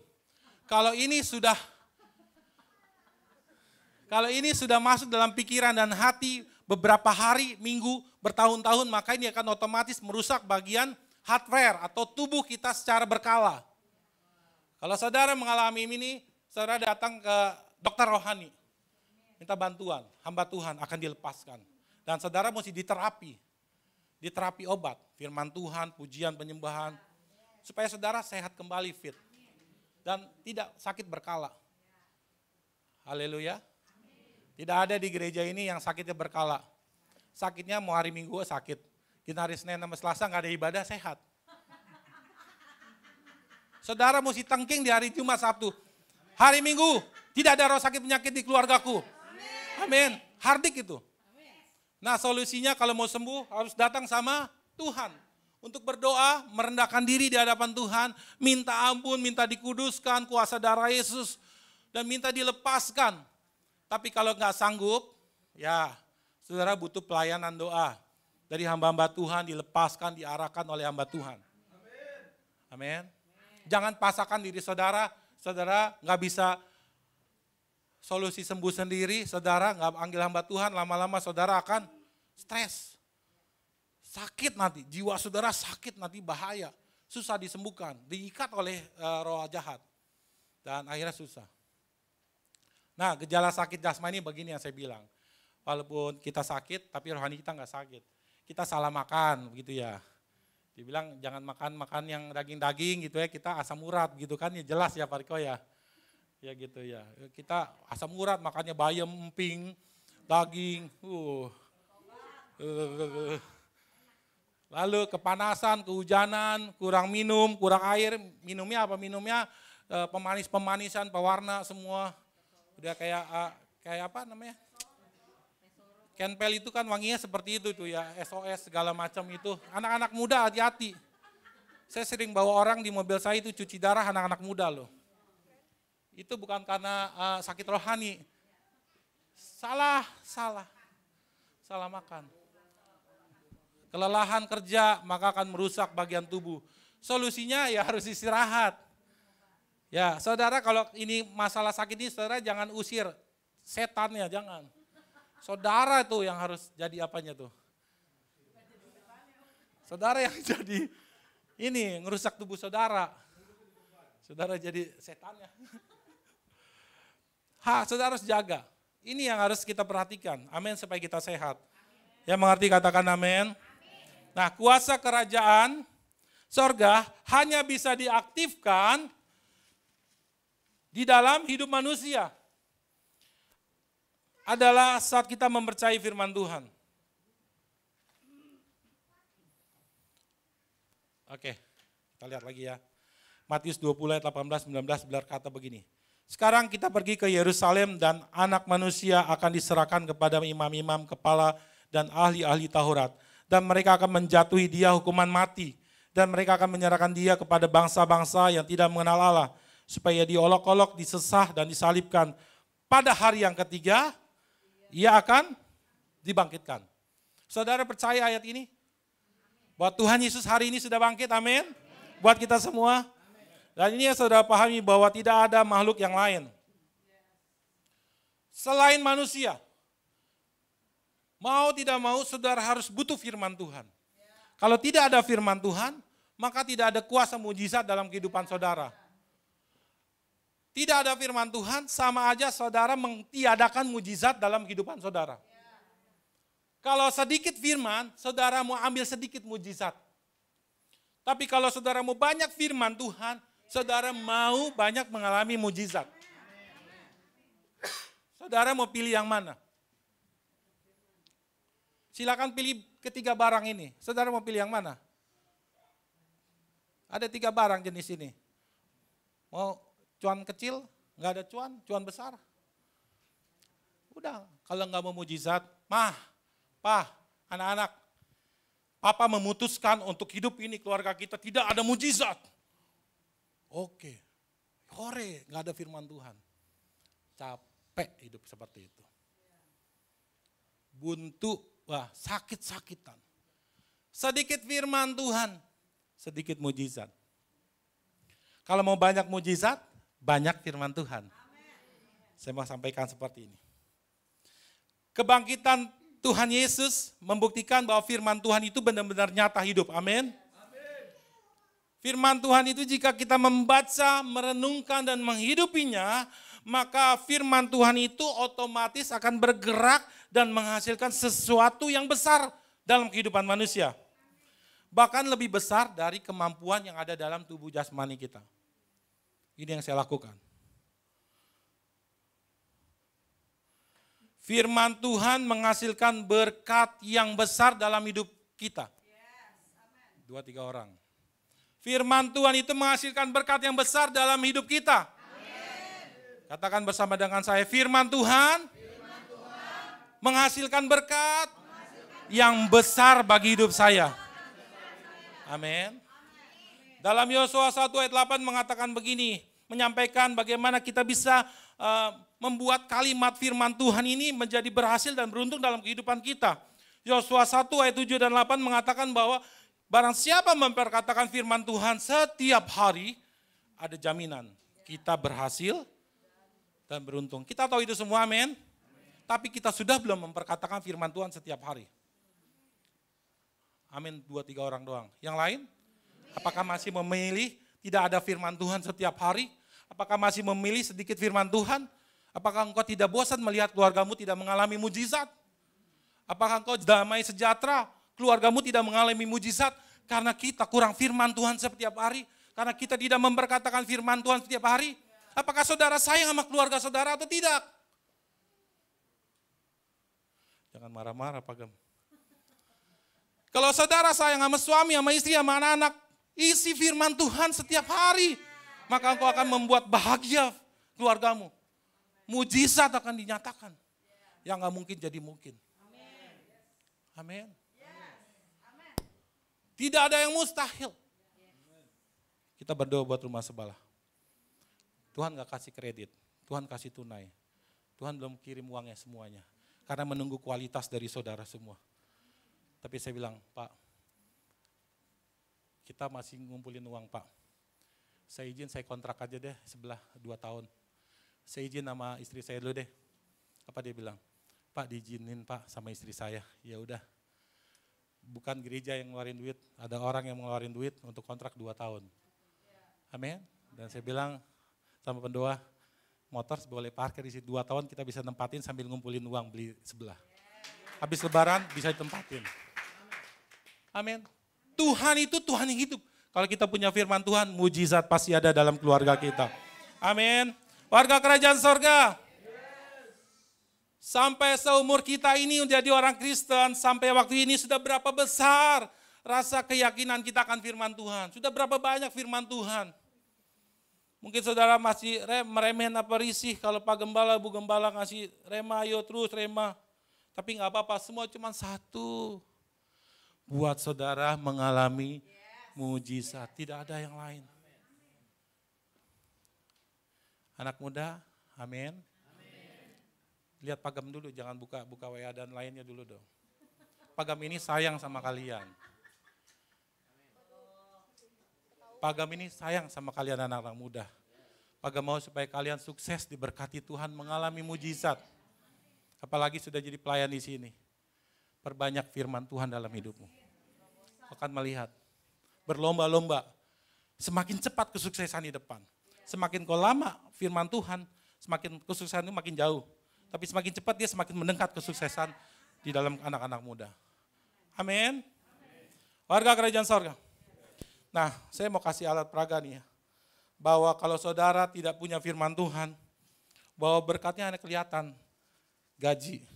Kalau ini sudah masuk dalam pikiran dan hati beberapa hari, minggu, bertahun-tahun, maka ini akan otomatis merusak bagian hardware atau tubuh kita secara berkala. Kalau saudara mengalami ini, saudara datang ke dokter rohani, minta bantuan, hamba Tuhan akan dilepaskan. Dan saudara mesti diterapi obat, firman Tuhan, pujian, penyembahan, supaya saudara sehat kembali, fit. Dan tidak sakit berkala. Haleluya. Tidak ada di gereja ini yang sakitnya berkala. Sakitnya mau hari Minggu sakit, kita hari Senin sampai Selasa nggak ada ibadah, sehat. Saudara mesti tengking di hari Jumat, Sabtu. Hari Minggu, tidak ada roh sakit penyakit di keluargaku. Amin. Hardik itu. Nah solusinya kalau mau sembuh harus datang sama Tuhan. Untuk berdoa, merendahkan diri di hadapan Tuhan. Minta ampun, minta dikuduskan, kuasa darah Yesus. Dan minta dilepaskan. Tapi kalau nggak sanggup, ya saudara butuh pelayanan doa. Dari hamba-hamba Tuhan dilepaskan, diarahkan oleh hamba Tuhan. Amin. Jangan pasangkan diri saudara nggak bisa solusi sembuh sendiri, saudara nggak panggil hamba Tuhan, lama-lama saudara akan stres. Sakit nanti, jiwa saudara sakit nanti bahaya, susah disembuhkan, diikat oleh roh jahat. Dan akhirnya susah. Nah gejala sakit jasmani begini yang saya bilang, walaupun kita sakit tapi rohani kita nggak sakit. Kita salah makan begitu ya. Dibilang jangan makan yang daging-daging gitu ya, kita asam urat gitu kan, ya jelas ya Pak Riko ya. Ya gitu ya, kita asam urat makannya bayam, emping, daging. Lalu kepanasan, kehujanan, kurang minum, kurang air. Minumnya apa? Minumnya pemanis-pemanisan, pewarna semua. Udah kayak apa namanya? Kenpel itu kan wanginya seperti itu tuh ya, SOS segala macam itu. Anak-anak muda hati-hati. Saya sering bawa orang di mobil saya itu cuci darah anak-anak muda loh. Itu bukan karena sakit rohani. Salah makan. Kelelahan kerja maka akan merusak bagian tubuh. Solusinya ya harus istirahat. Ya saudara kalau ini masalah sakit ini saudara jangan usir setannya, jangan. Saudara itu yang harus jadi apanya tuh. Saudara yang jadi ini ngerusak tubuh saudara. Saudara jadi setannya. Saudara harus jaga. Ini yang harus kita perhatikan. Amin supaya kita sehat. Yang mengerti katakan amin. Nah, kuasa kerajaan sorga hanya bisa diaktifkan di dalam hidup manusia. Adalah saat kita mempercayai firman Tuhan. Oke, kita lihat lagi ya. Matius 20 ayat 18-19 berkata begini. Sekarang kita pergi ke Yerusalem dan anak manusia akan diserahkan kepada imam-imam, kepala dan ahli-ahli Taurat. Dan mereka akan menjatuhi dia hukuman mati. Dan mereka akan menyerahkan dia kepada bangsa-bangsa yang tidak mengenal Allah. Supaya diolok-olok, disesah dan disalibkan. Pada hari yang ketiga, ia akan dibangkitkan. Saudara percaya ayat ini? Bahwa Tuhan Yesus hari ini sudah bangkit, amin. Buat kita semua. Dan ini yang saudara pahami bahwa tidak ada makhluk yang lain. Selain manusia. Mau tidak mau saudara harus butuh firman Tuhan. Kalau tidak ada firman Tuhan, maka tidak ada kuasa mujizat dalam kehidupan saudara. Tidak ada firman Tuhan, sama aja saudara mentiadakan mujizat dalam kehidupan saudara. Kalau sedikit firman, saudara mau ambil sedikit mujizat. Tapi kalau saudara mau banyak firman Tuhan, saudara mau banyak mengalami mujizat. Saudara mau pilih yang mana? Silakan pilih ketiga barang ini. Saudara mau pilih yang mana? Ada 3 barang jenis ini. Mau cuan kecil, nggak ada cuan, cuan besar. Udah, kalau nggak mau mujizat, Pak, anak-anak, Papa memutuskan untuk hidup ini keluarga kita tidak ada mujizat. Oke, hore, nggak ada firman Tuhan. Capek hidup seperti itu. Buntu, wah sakit-sakitan. Sedikit firman Tuhan, sedikit mujizat. Kalau mau banyak mujizat, banyak firman Tuhan. Saya mau sampaikan seperti ini. Kebangkitan Tuhan Yesus membuktikan bahwa firman Tuhan itu benar-benar nyata hidup. Amin. Firman Tuhan itu jika kita membaca, merenungkan dan menghidupinya, maka firman Tuhan itu otomatis akan bergerak dan menghasilkan sesuatu yang besar dalam kehidupan manusia. Bahkan lebih besar dari kemampuan yang ada dalam tubuh jasmani kita. Ini yang saya lakukan. Firman Tuhan menghasilkan berkat yang besar dalam hidup kita. 2-3 orang. Firman Tuhan itu menghasilkan berkat yang besar dalam hidup kita. Katakan bersama dengan saya, firman Tuhan, menghasilkan berkat yang besar bagi hidup saya. Amin. Dalam Yosua 1 ayat 8 mengatakan begini, menyampaikan bagaimana kita bisa membuat kalimat firman Tuhan ini menjadi berhasil dan beruntung dalam kehidupan kita. Yosua 1 ayat 7 dan 8 mengatakan bahwa barang siapa memperkatakan firman Tuhan setiap hari, ada jaminan kita berhasil dan beruntung. Kita tahu itu semua, amin. Tapi kita sudah belum memperkatakan firman Tuhan setiap hari. Amin, 2-3 orang doang. Yang lain? Apakah masih memilih tidak ada firman Tuhan setiap hari? Apakah masih memilih sedikit firman Tuhan? Apakah engkau tidak bosan melihat keluargamu tidak mengalami mujizat? Apakah engkau damai sejahtera? Keluargamu tidak mengalami mujizat karena kita kurang firman Tuhan setiap hari? Karena kita tidak memperkatakan firman Tuhan setiap hari? Apakah saudara sayang sama keluarga saudara atau tidak? Jangan marah-marah, Pak Gem. Kalau saudara sayang sama suami, sama istri, sama anak-anak, isi firman Tuhan setiap hari. Maka engkau akan membuat bahagia keluargamu. Mujizat akan dinyatakan. Yang gak mungkin jadi mungkin. Amin. Tidak ada yang mustahil. Kita berdoa buat rumah sebelah. Tuhan gak kasih kredit, Tuhan kasih tunai. Tuhan belum kirim uangnya semuanya. Karena menunggu kualitas dari saudara semua. Tapi saya bilang, Pak, kita masih ngumpulin uang, Pak. Saya izin, saya kontrak aja deh sebelah 2 tahun. Saya izin sama istri saya dulu deh. Apa dia bilang? Pak, diizinin Pak sama istri saya. Ya udah. Bukan gereja yang ngeluarin duit, ada orang yang ngeluarin duit untuk kontrak 2 tahun. Amin. Dan saya bilang sama pendoa, motor boleh parkir di situ 2 tahun, kita bisa tempatin sambil ngumpulin uang beli sebelah. Habis lebaran bisa ditempatin. Amin. Tuhan itu Tuhan yang hidup. Kalau kita punya firman Tuhan, mujizat pasti ada dalam keluarga kita. Amin. Warga kerajaan sorga. Sampai seumur kita ini menjadi orang Kristen, sampai waktu ini sudah berapa besar rasa keyakinan kita akan firman Tuhan. Sudah berapa banyak firman Tuhan. Mungkin saudara masih meremehin apa risih kalau Pak Gembala, Bu Gembala ngasih rema, ayo terus rema. Tapi nggak apa-apa, semua cuma satu. Buat saudara mengalami mujizat, tidak ada yang lain. Anak muda, amin. Lihat Pak Gem dulu, jangan buka WA dan lainnya dulu dong. Pak Gem ini sayang sama kalian. Pak Gem ini sayang sama kalian anak-anak muda. Pak Gem mau supaya kalian sukses, diberkati Tuhan, mengalami mujizat. Apalagi sudah jadi pelayan di sini. Perbanyak firman Tuhan dalam hidupmu. Akan melihat, berlomba-lomba, semakin cepat kesuksesan di depan. Semakin kau lama firman Tuhan, semakin kesuksesan itu makin jauh. Tapi semakin cepat dia semakin mendekat kesuksesan di dalam anak-anak muda. Amin. Warga kerajaan sorga. Nah, saya mau kasih alat peraga nih ya. Bahwa kalau saudara tidak punya firman Tuhan, bahwa berkatnya hanya kelihatan gaji.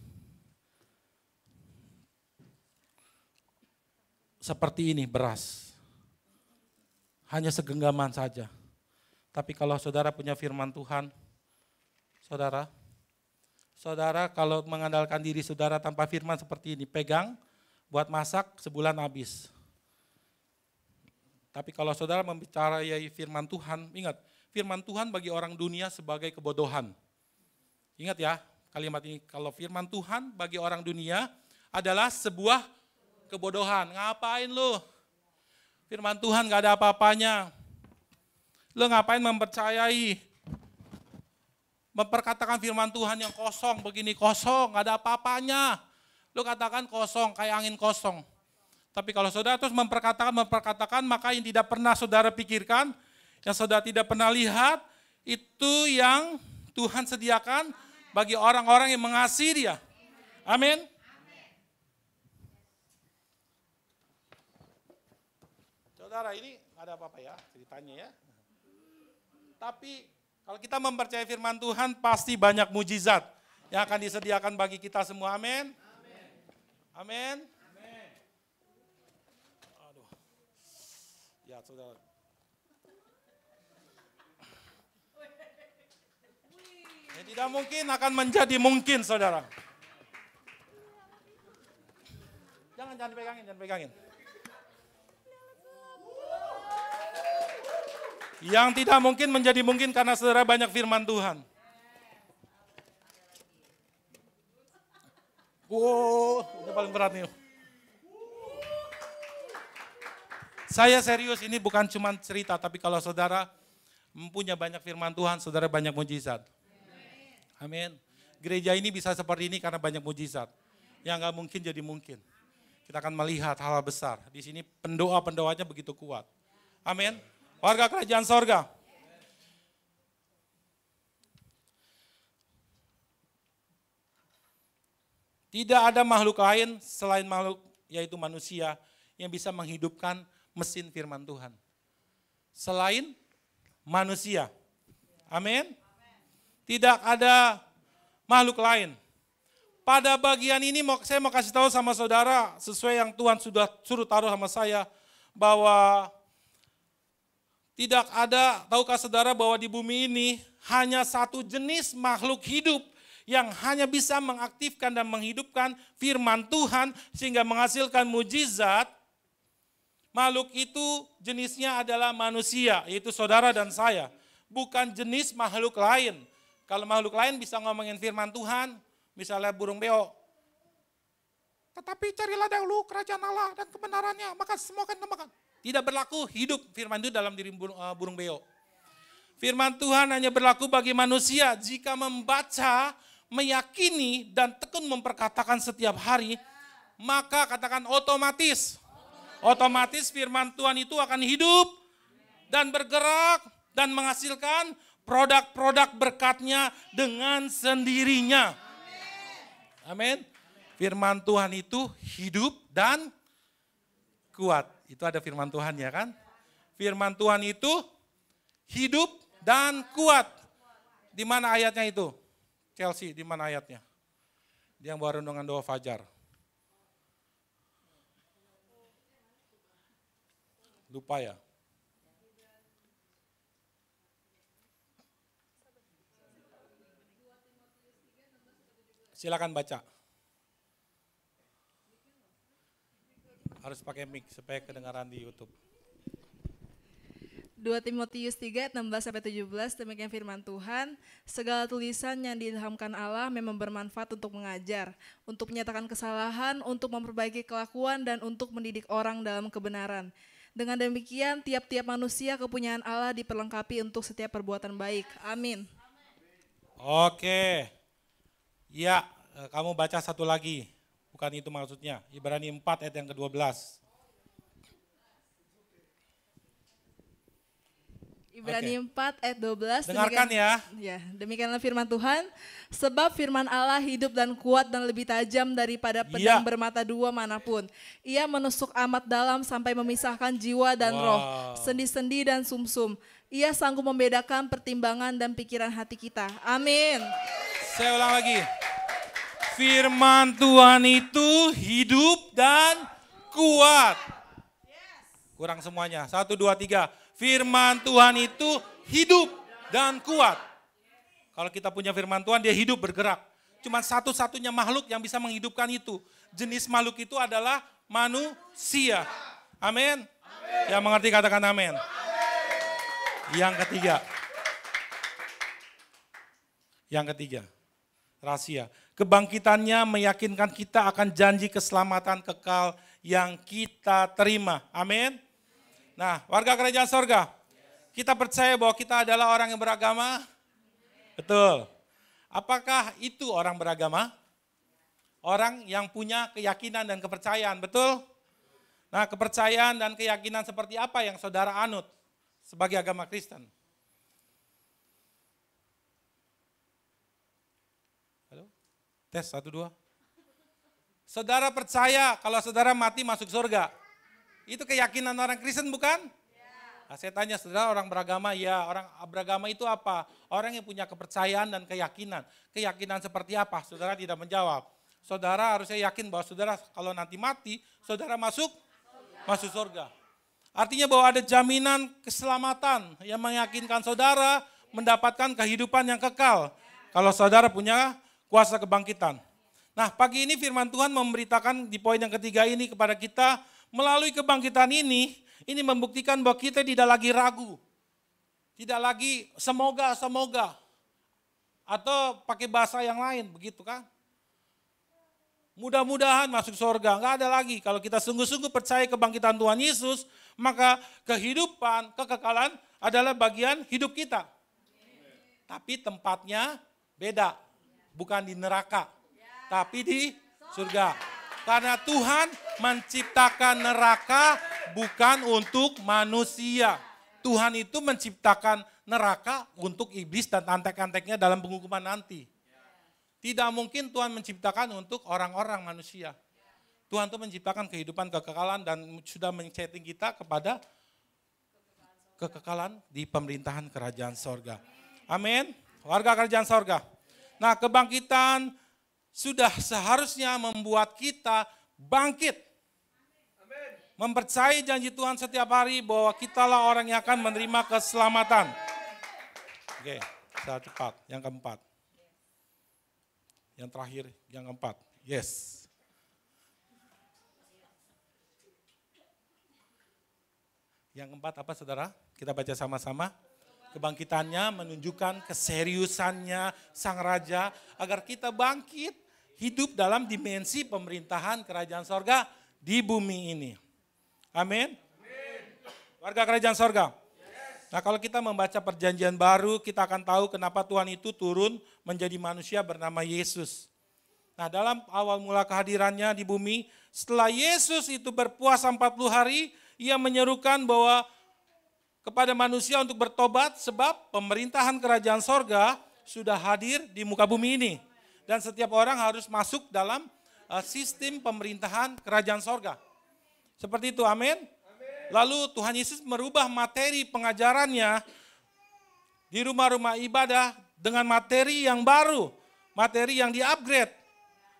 Seperti ini beras. Hanya segenggaman saja. Tapi kalau saudara punya firman Tuhan, saudara kalau mengandalkan diri saudara tanpa firman seperti ini, pegang, buat masak sebulan habis. Tapi kalau saudara membicarai firman Tuhan, ingat, firman Tuhan bagi orang dunia sebagai kebodohan. Ingat ya, kalimat ini, kalau firman Tuhan bagi orang dunia adalah sebuah kebodohan. Ngapain lu? Firman Tuhan gak ada apa-apanya. Lu ngapain memperkatakan firman Tuhan yang kosong, begini kosong, gak ada apa-apanya. Lu katakan kosong, kayak angin kosong. Tapi kalau saudara terus memperkatakan, maka yang tidak pernah saudara pikirkan, yang saudara tidak pernah lihat, itu yang Tuhan sediakan bagi orang-orang yang mengasihi Dia. Amin. Saudara, ini nggak ada apa-apa ya ceritanya ya. Tapi kalau kita mempercayai firman Tuhan, pasti banyak mujizat yang akan disediakan bagi kita semua. Amin. Amin. Aduh. Ya, saudara. Yang tidak mungkin akan menjadi mungkin, saudara. Jangan pegangin. Yang tidak mungkin menjadi mungkin karena saudara banyak firman Tuhan. Wow, ini paling berat nih. Saya serius, ini bukan cuma cerita, tapi kalau saudara mempunyai banyak firman Tuhan, saudara banyak mujizat. Amin. Gereja ini bisa seperti ini karena banyak mujizat. Yang gak mungkin jadi mungkin. Kita akan melihat hal besar. Di sini pendoa-pendoanya begitu kuat. Amin. Warga kerajaan sorga. Tidak ada makhluk lain selain makhluk, yaitu manusia, yang bisa menghidupkan mesin firman Tuhan. Selain manusia. Amin. Tidak ada makhluk lain. Pada bagian ini saya mau kasih tahu sama saudara, sesuai yang Tuhan sudah suruh taruh sama saya, bahwa tidak ada, tahukah saudara bahwa di bumi ini hanya satu jenis makhluk hidup yang hanya bisa mengaktifkan dan menghidupkan firman Tuhan sehingga menghasilkan mujizat. Makhluk itu jenisnya adalah manusia, yaitu saudara dan saya. Bukan jenis makhluk lain. Kalau makhluk lain bisa ngomongin firman Tuhan, misalnya burung beo. Tetapi carilah dahulu kerajaan Allah dan kebenarannya, maka semua akan tambahkan. Tidak berlaku hidup firman itu dalam diri burung beo. Firman Tuhan hanya berlaku bagi manusia jika membaca, meyakini, dan tekun memperkatakan setiap hari, maka katakan otomatis. Otomatis firman Tuhan itu akan hidup dan bergerak dan menghasilkan produk-produk berkatnya dengan sendirinya. Amin. Firman Tuhan itu hidup dan kuat. Itu ada firman Tuhan ya kan? Firman Tuhan itu hidup dan kuat. Di mana ayatnya itu? Chelsea, di mana ayatnya? Dia yang bawa renungan doa fajar. Lupa ya? Silakan baca. Harus pakai mic supaya kedengaran di YouTube. 2 Timotius 3, 16-17, demikian firman Tuhan, segala tulisan yang diilhamkan Allah memang bermanfaat untuk mengajar, untuk menyatakan kesalahan, untuk memperbaiki kelakuan, dan untuk mendidik orang dalam kebenaran. Dengan demikian, tiap-tiap manusia kepunyaan Allah diperlengkapi untuk setiap perbuatan baik. Amin. Oke. Ya, kamu baca satu lagi. Bukan itu maksudnya. Ibrani 4 ayat yang ke-12. Ibrani 4 ayat 12. Dengarkan ya. Ya, demikianlah firman Tuhan. Sebab firman Allah hidup dan kuat dan lebih tajam daripada pedang bermata dua manapun. Ia menusuk amat dalam sampai memisahkan jiwa dan roh, sendi-sendi dan sumsum. Ia sanggup membedakan pertimbangan dan pikiran hati kita. Amin. Saya ulang lagi. Firman Tuhan itu hidup dan kuat. Kurang semuanya. 1, 2, 3. Firman Tuhan itu hidup dan kuat. Kalau kita punya firman Tuhan, dia hidup bergerak. Cuma satu-satunya makhluk yang bisa menghidupkan itu. Jenis makhluk itu adalah manusia. Amin. Yang mengerti katakan amin. Yang ketiga. Rahasia. Kebangkitannya meyakinkan kita akan janji keselamatan kekal yang kita terima. Amin. Nah, warga kerajaan sorga, kita percaya bahwa kita adalah orang yang beragama? Betul. Apakah itu orang beragama? Orang yang punya keyakinan dan kepercayaan, betul? Nah, kepercayaan dan keyakinan seperti apa yang saudara anut sebagai agama Kristen? Halo? Tes, 1, 2. Saudara percaya kalau saudara mati masuk surga. Itu keyakinan orang Kristen bukan? Nah, saya tanya saudara orang beragama, ya orang beragama itu apa? Orang yang punya kepercayaan dan keyakinan. Keyakinan seperti apa? Saudara tidak menjawab. Saudara harusnya yakin bahwa saudara kalau nanti mati, saudara masuk surga. Artinya bahwa ada jaminan keselamatan yang meyakinkan saudara mendapatkan kehidupan yang kekal. Kalau saudara punya kuasa kebangkitan. Nah, pagi ini firman Tuhan memberitakan di poin yang ketiga ini kepada kita, melalui kebangkitan ini membuktikan bahwa kita tidak lagi ragu. Tidak lagi semoga. Atau pakai bahasa yang lain, begitu kan? Mudah-mudahan masuk surga, enggak ada lagi. Kalau kita sungguh-sungguh percaya kebangkitan Tuhan Yesus, maka kehidupan, kekekalan adalah bagian hidup kita. Tapi tempatnya beda, bukan di neraka, tapi di surga. Karena Tuhan menciptakan neraka bukan untuk manusia. Tuhan itu menciptakan neraka untuk iblis dan antek-anteknya dalam penghukuman nanti. Tidak mungkin Tuhan menciptakan untuk orang-orang manusia. Tuhan itu menciptakan kehidupan kekekalan dan sudah men-setting kita kepada kekekalan di pemerintahan kerajaan sorga. Amin. Warga kerajaan sorga. Nah, kebangkitan sudah seharusnya membuat kita bangkit. Mempercayai janji Tuhan setiap hari bahwa kitalah orang yang akan menerima keselamatan. Oke, saya cepat. Yang keempat. Yang terakhir, yang keempat. Yes. Yang keempat apa saudara? Kita baca sama-sama. Kebangkitannya menunjukkan keseriusannya Sang Raja agar kita bangkit hidup dalam dimensi pemerintahan kerajaan sorga di bumi ini. Amin. Warga kerajaan sorga. Nah, kalau kita membaca perjanjian baru, kita akan tahu kenapa Tuhan itu turun menjadi manusia bernama Yesus. Nah, dalam awal mula kehadirannya di bumi, setelah Yesus itu berpuasa 40 hari, ia menyerukan bahwa kepada manusia untuk bertobat sebab pemerintahan kerajaan sorga sudah hadir di muka bumi ini. Dan setiap orang harus masuk dalam sistem pemerintahan kerajaan sorga. Seperti itu, amin. Lalu Tuhan Yesus merubah materi pengajarannya di rumah-rumah ibadah dengan materi yang baru, materi yang di-upgrade,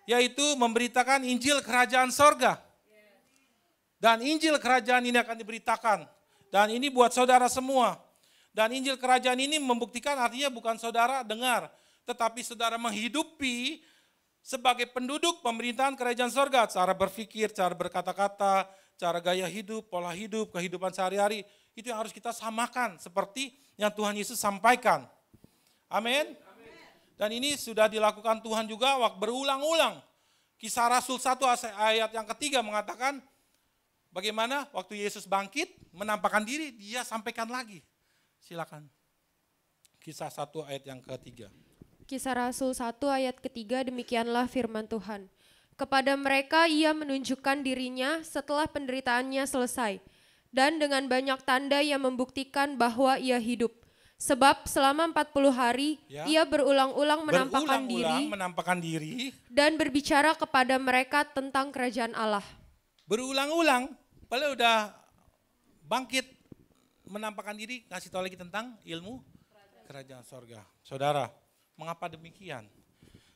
yaitu memberitakan Injil Kerajaan Sorga. Dan Injil Kerajaan ini akan diberitakan, dan ini buat saudara semua. Dan Injil Kerajaan ini membuktikan artinya bukan saudara dengar, tetapi saudara menghidupi sebagai penduduk pemerintahan Kerajaan Sorga, cara berpikir, cara berkata-kata, cara gaya hidup, pola hidup, kehidupan sehari-hari, itu yang harus kita samakan seperti yang Tuhan Yesus sampaikan. Amin. Dan ini sudah dilakukan Tuhan juga berulang-ulang. Kisah Rasul 1 ayat yang ketiga mengatakan bagaimana waktu Yesus bangkit, menampakkan diri, dia sampaikan lagi. Silakan. Kisah 1 ayat yang ketiga. Kisah Rasul 1 ayat ketiga, demikianlah firman Tuhan. Kepada mereka ia menunjukkan dirinya setelah penderitaannya selesai, dan dengan banyak tanda yang membuktikan bahwa ia hidup. Sebab selama 40 hari ia berulang-ulang menampakkan diri dan berbicara kepada mereka tentang kerajaan Allah. Berulang-ulang, padahal udah bangkit, menampakkan diri, ngasih tahu lagi tentang ilmu kerajaan sorga. Saudara, mengapa demikian?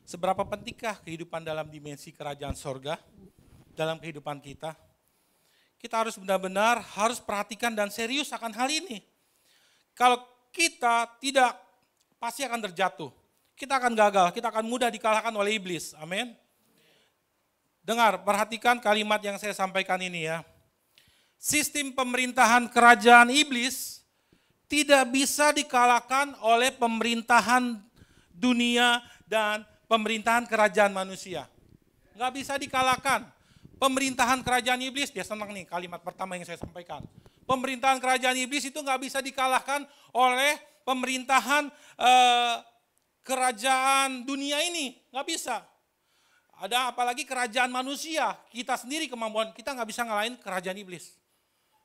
Seberapa pentingkah kehidupan dalam dimensi kerajaan sorga dalam kehidupan kita? Kita harus benar-benar harus perhatikan dan serius akan hal ini. Kalau kita tidak, pasti akan terjatuh. Kita akan gagal, kita akan mudah dikalahkan oleh iblis. Amin. Dengar, perhatikan kalimat yang saya sampaikan ini ya. Sistem pemerintahan kerajaan iblis tidak bisa dikalahkan oleh pemerintahan dunia dan pemerintahan kerajaan manusia. Nggak bisa dikalahkan. Pemerintahan kerajaan iblis, dia senang nih kalimat pertama yang saya sampaikan. Pemerintahan kerajaan iblis itu nggak bisa dikalahkan oleh pemerintahan kerajaan dunia ini. Nggak bisa. Ada apalagi kerajaan manusia. Kita sendiri kemampuan, kita nggak bisa ngalahin kerajaan iblis.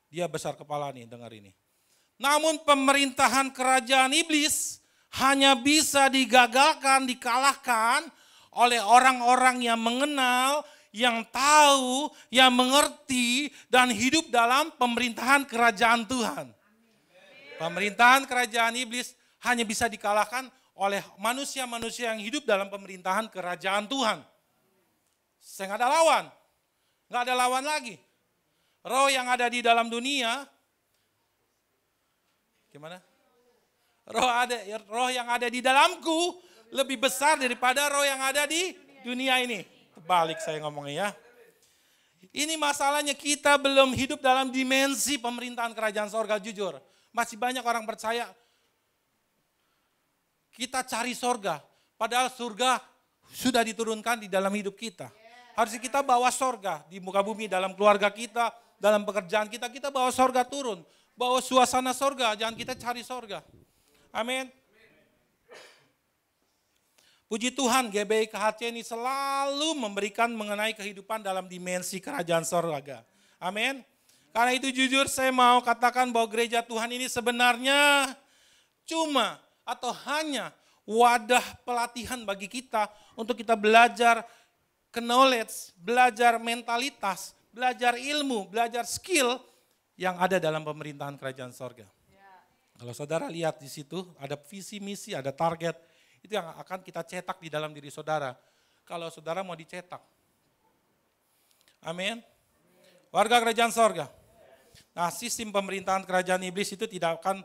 Dia besar kepala nih, dengar ini. Namun pemerintahan kerajaan iblis hanya bisa digagalkan, dikalahkan oleh orang-orang yang mengenal, yang tahu, yang mengerti, dan hidup dalam pemerintahan kerajaan Tuhan. Pemerintahan kerajaan iblis hanya bisa dikalahkan oleh manusia-manusia yang hidup dalam pemerintahan kerajaan Tuhan. Saya nggak ada lawan, nggak ada lawan lagi. Roh yang ada di dalam dunia, gimana? Roh yang ada di dalamku lebih besar daripada roh yang ada di dunia ini. Terbalik saya ngomongnya ya. Ini masalahnya kita belum hidup dalam dimensi pemerintahan kerajaan sorga, jujur. Masih banyak orang percaya kita cari sorga, padahal surga sudah diturunkan di dalam hidup kita. Harusnya kita bawa sorga di muka bumi, dalam keluarga kita, dalam pekerjaan kita, kita bawa sorga turun. Bawa suasana sorga, jangan kita cari sorga. Amin. Puji Tuhan, GBI KHC ini selalu memberikan mengenai kehidupan dalam dimensi kerajaan sorga. Amin. Karena itu jujur saya mau katakan bahwa gereja Tuhan ini sebenarnya cuma atau hanya wadah pelatihan bagi kita untuk kita belajar knowledge, belajar mentalitas, belajar ilmu, belajar skill yang ada dalam pemerintahan kerajaan sorga. Kalau saudara lihat di situ ada visi misi, ada target, itu yang akan kita cetak di dalam diri saudara. Kalau saudara mau dicetak. Amin. Warga kerajaan sorga. Nah, sistem pemerintahan kerajaan iblis itu tidak akan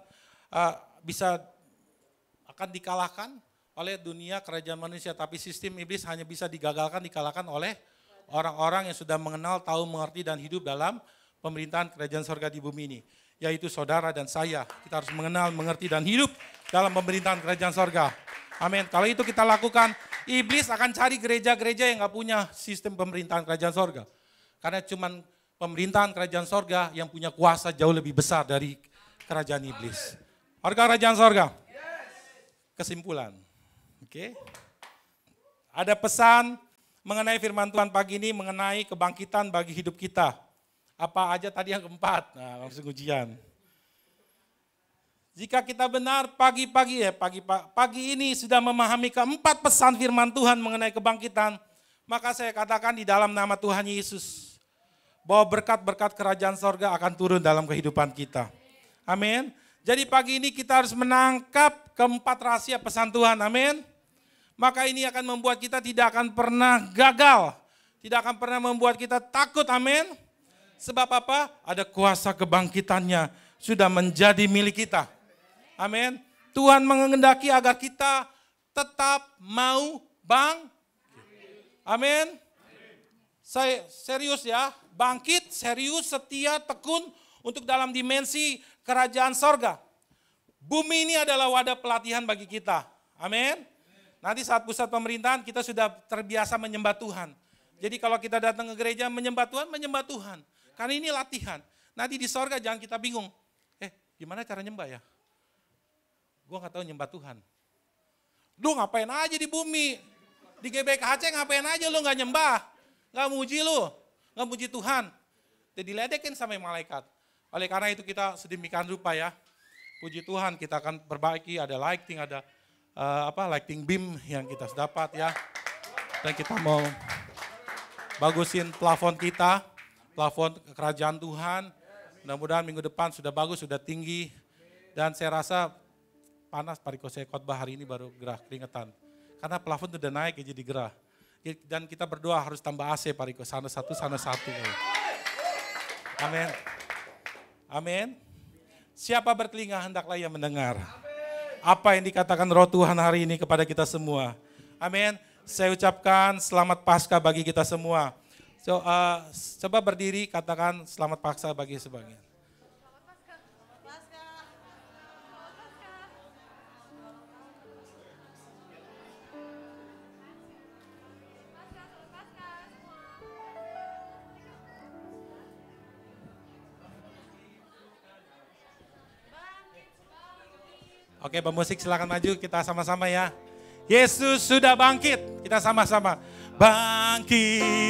akan dikalahkan oleh dunia kerajaan manusia, tapi sistem iblis hanya bisa digagalkan, dikalahkan oleh orang-orang yang sudah mengenal, tahu, mengerti dan hidup dalam pemerintahan kerajaan sorga di bumi ini. Yaitu saudara dan saya, kita harus mengenal, mengerti dan hidup dalam pemerintahan kerajaan sorga. Amin. Kalau itu kita lakukan, iblis akan cari gereja-gereja yang gak punya sistem pemerintahan kerajaan sorga. Karena cuman pemerintahan kerajaan sorga yang punya kuasa jauh lebih besar dari kerajaan iblis. Warga kerajaan sorga. Kesimpulan. Oke. Ada pesan mengenai firman Tuhan pagi ini mengenai kebangkitan bagi hidup kita. Apa aja tadi yang keempat? Nah, langsung ujian. Jika kita benar pagi ini sudah memahami keempat pesan firman Tuhan mengenai kebangkitan, maka saya katakan di dalam nama Tuhan Yesus, bahwa berkat-berkat kerajaan sorga akan turun dalam kehidupan kita. Amin. Jadi pagi ini kita harus menangkap keempat rahasia pesan Tuhan. Amin. Maka ini akan membuat kita tidak akan pernah gagal. Tidak akan pernah membuat kita takut. Amin. Sebab apa? Ada kuasa kebangkitannya sudah menjadi milik kita. Amin. Tuhan mengendaki agar kita tetap mau Amin. Saya serius ya. Bangkit, serius, setia, tekun untuk dalam dimensi kerajaan sorga. Bumi ini adalah wadah pelatihan bagi kita. Amin. Nanti saat pusat pemerintahan kita sudah terbiasa menyembah Tuhan. Jadi kalau kita datang ke gereja menyembah Tuhan. Karena ini latihan. Nanti di sorga jangan kita bingung. Gimana cara nyembah ya? Gue gak tahu nyembah Tuhan. Lu ngapain aja di bumi? Di GBKHC ngapain aja lu gak nyembah? Gak muji lu, gak muji Tuhan. Jadi diledekin sama malaikat. Oleh karena itu kita sedemikian rupa ya. Puji Tuhan kita akan perbaiki, ada lighting, ada lighting beam yang kita dapat ya. Dan kita mau bagusin plafon kita, plafon kerajaan Tuhan. Mudah-mudahan minggu depan sudah bagus, sudah tinggi. Dan saya rasa panas Pak Riko, saya khotbah hari ini baru gerah keringetan. Karena plafon sudah naik jadi gerah. Dan kita berdoa harus tambah AC Pak Riko, sana satu. Amin. Amin. Siapa bertelinga hendaklah ia mendengar. Apa yang dikatakan Roh Tuhan hari ini kepada kita semua. Amin. Saya ucapkan selamat Paskah bagi kita semua. Coba berdiri katakan selamat Paskah bagi sebagian. Oke, pemusik silakan maju, kita sama-sama ya. Yesus sudah bangkit, kita sama-sama. Bangkit.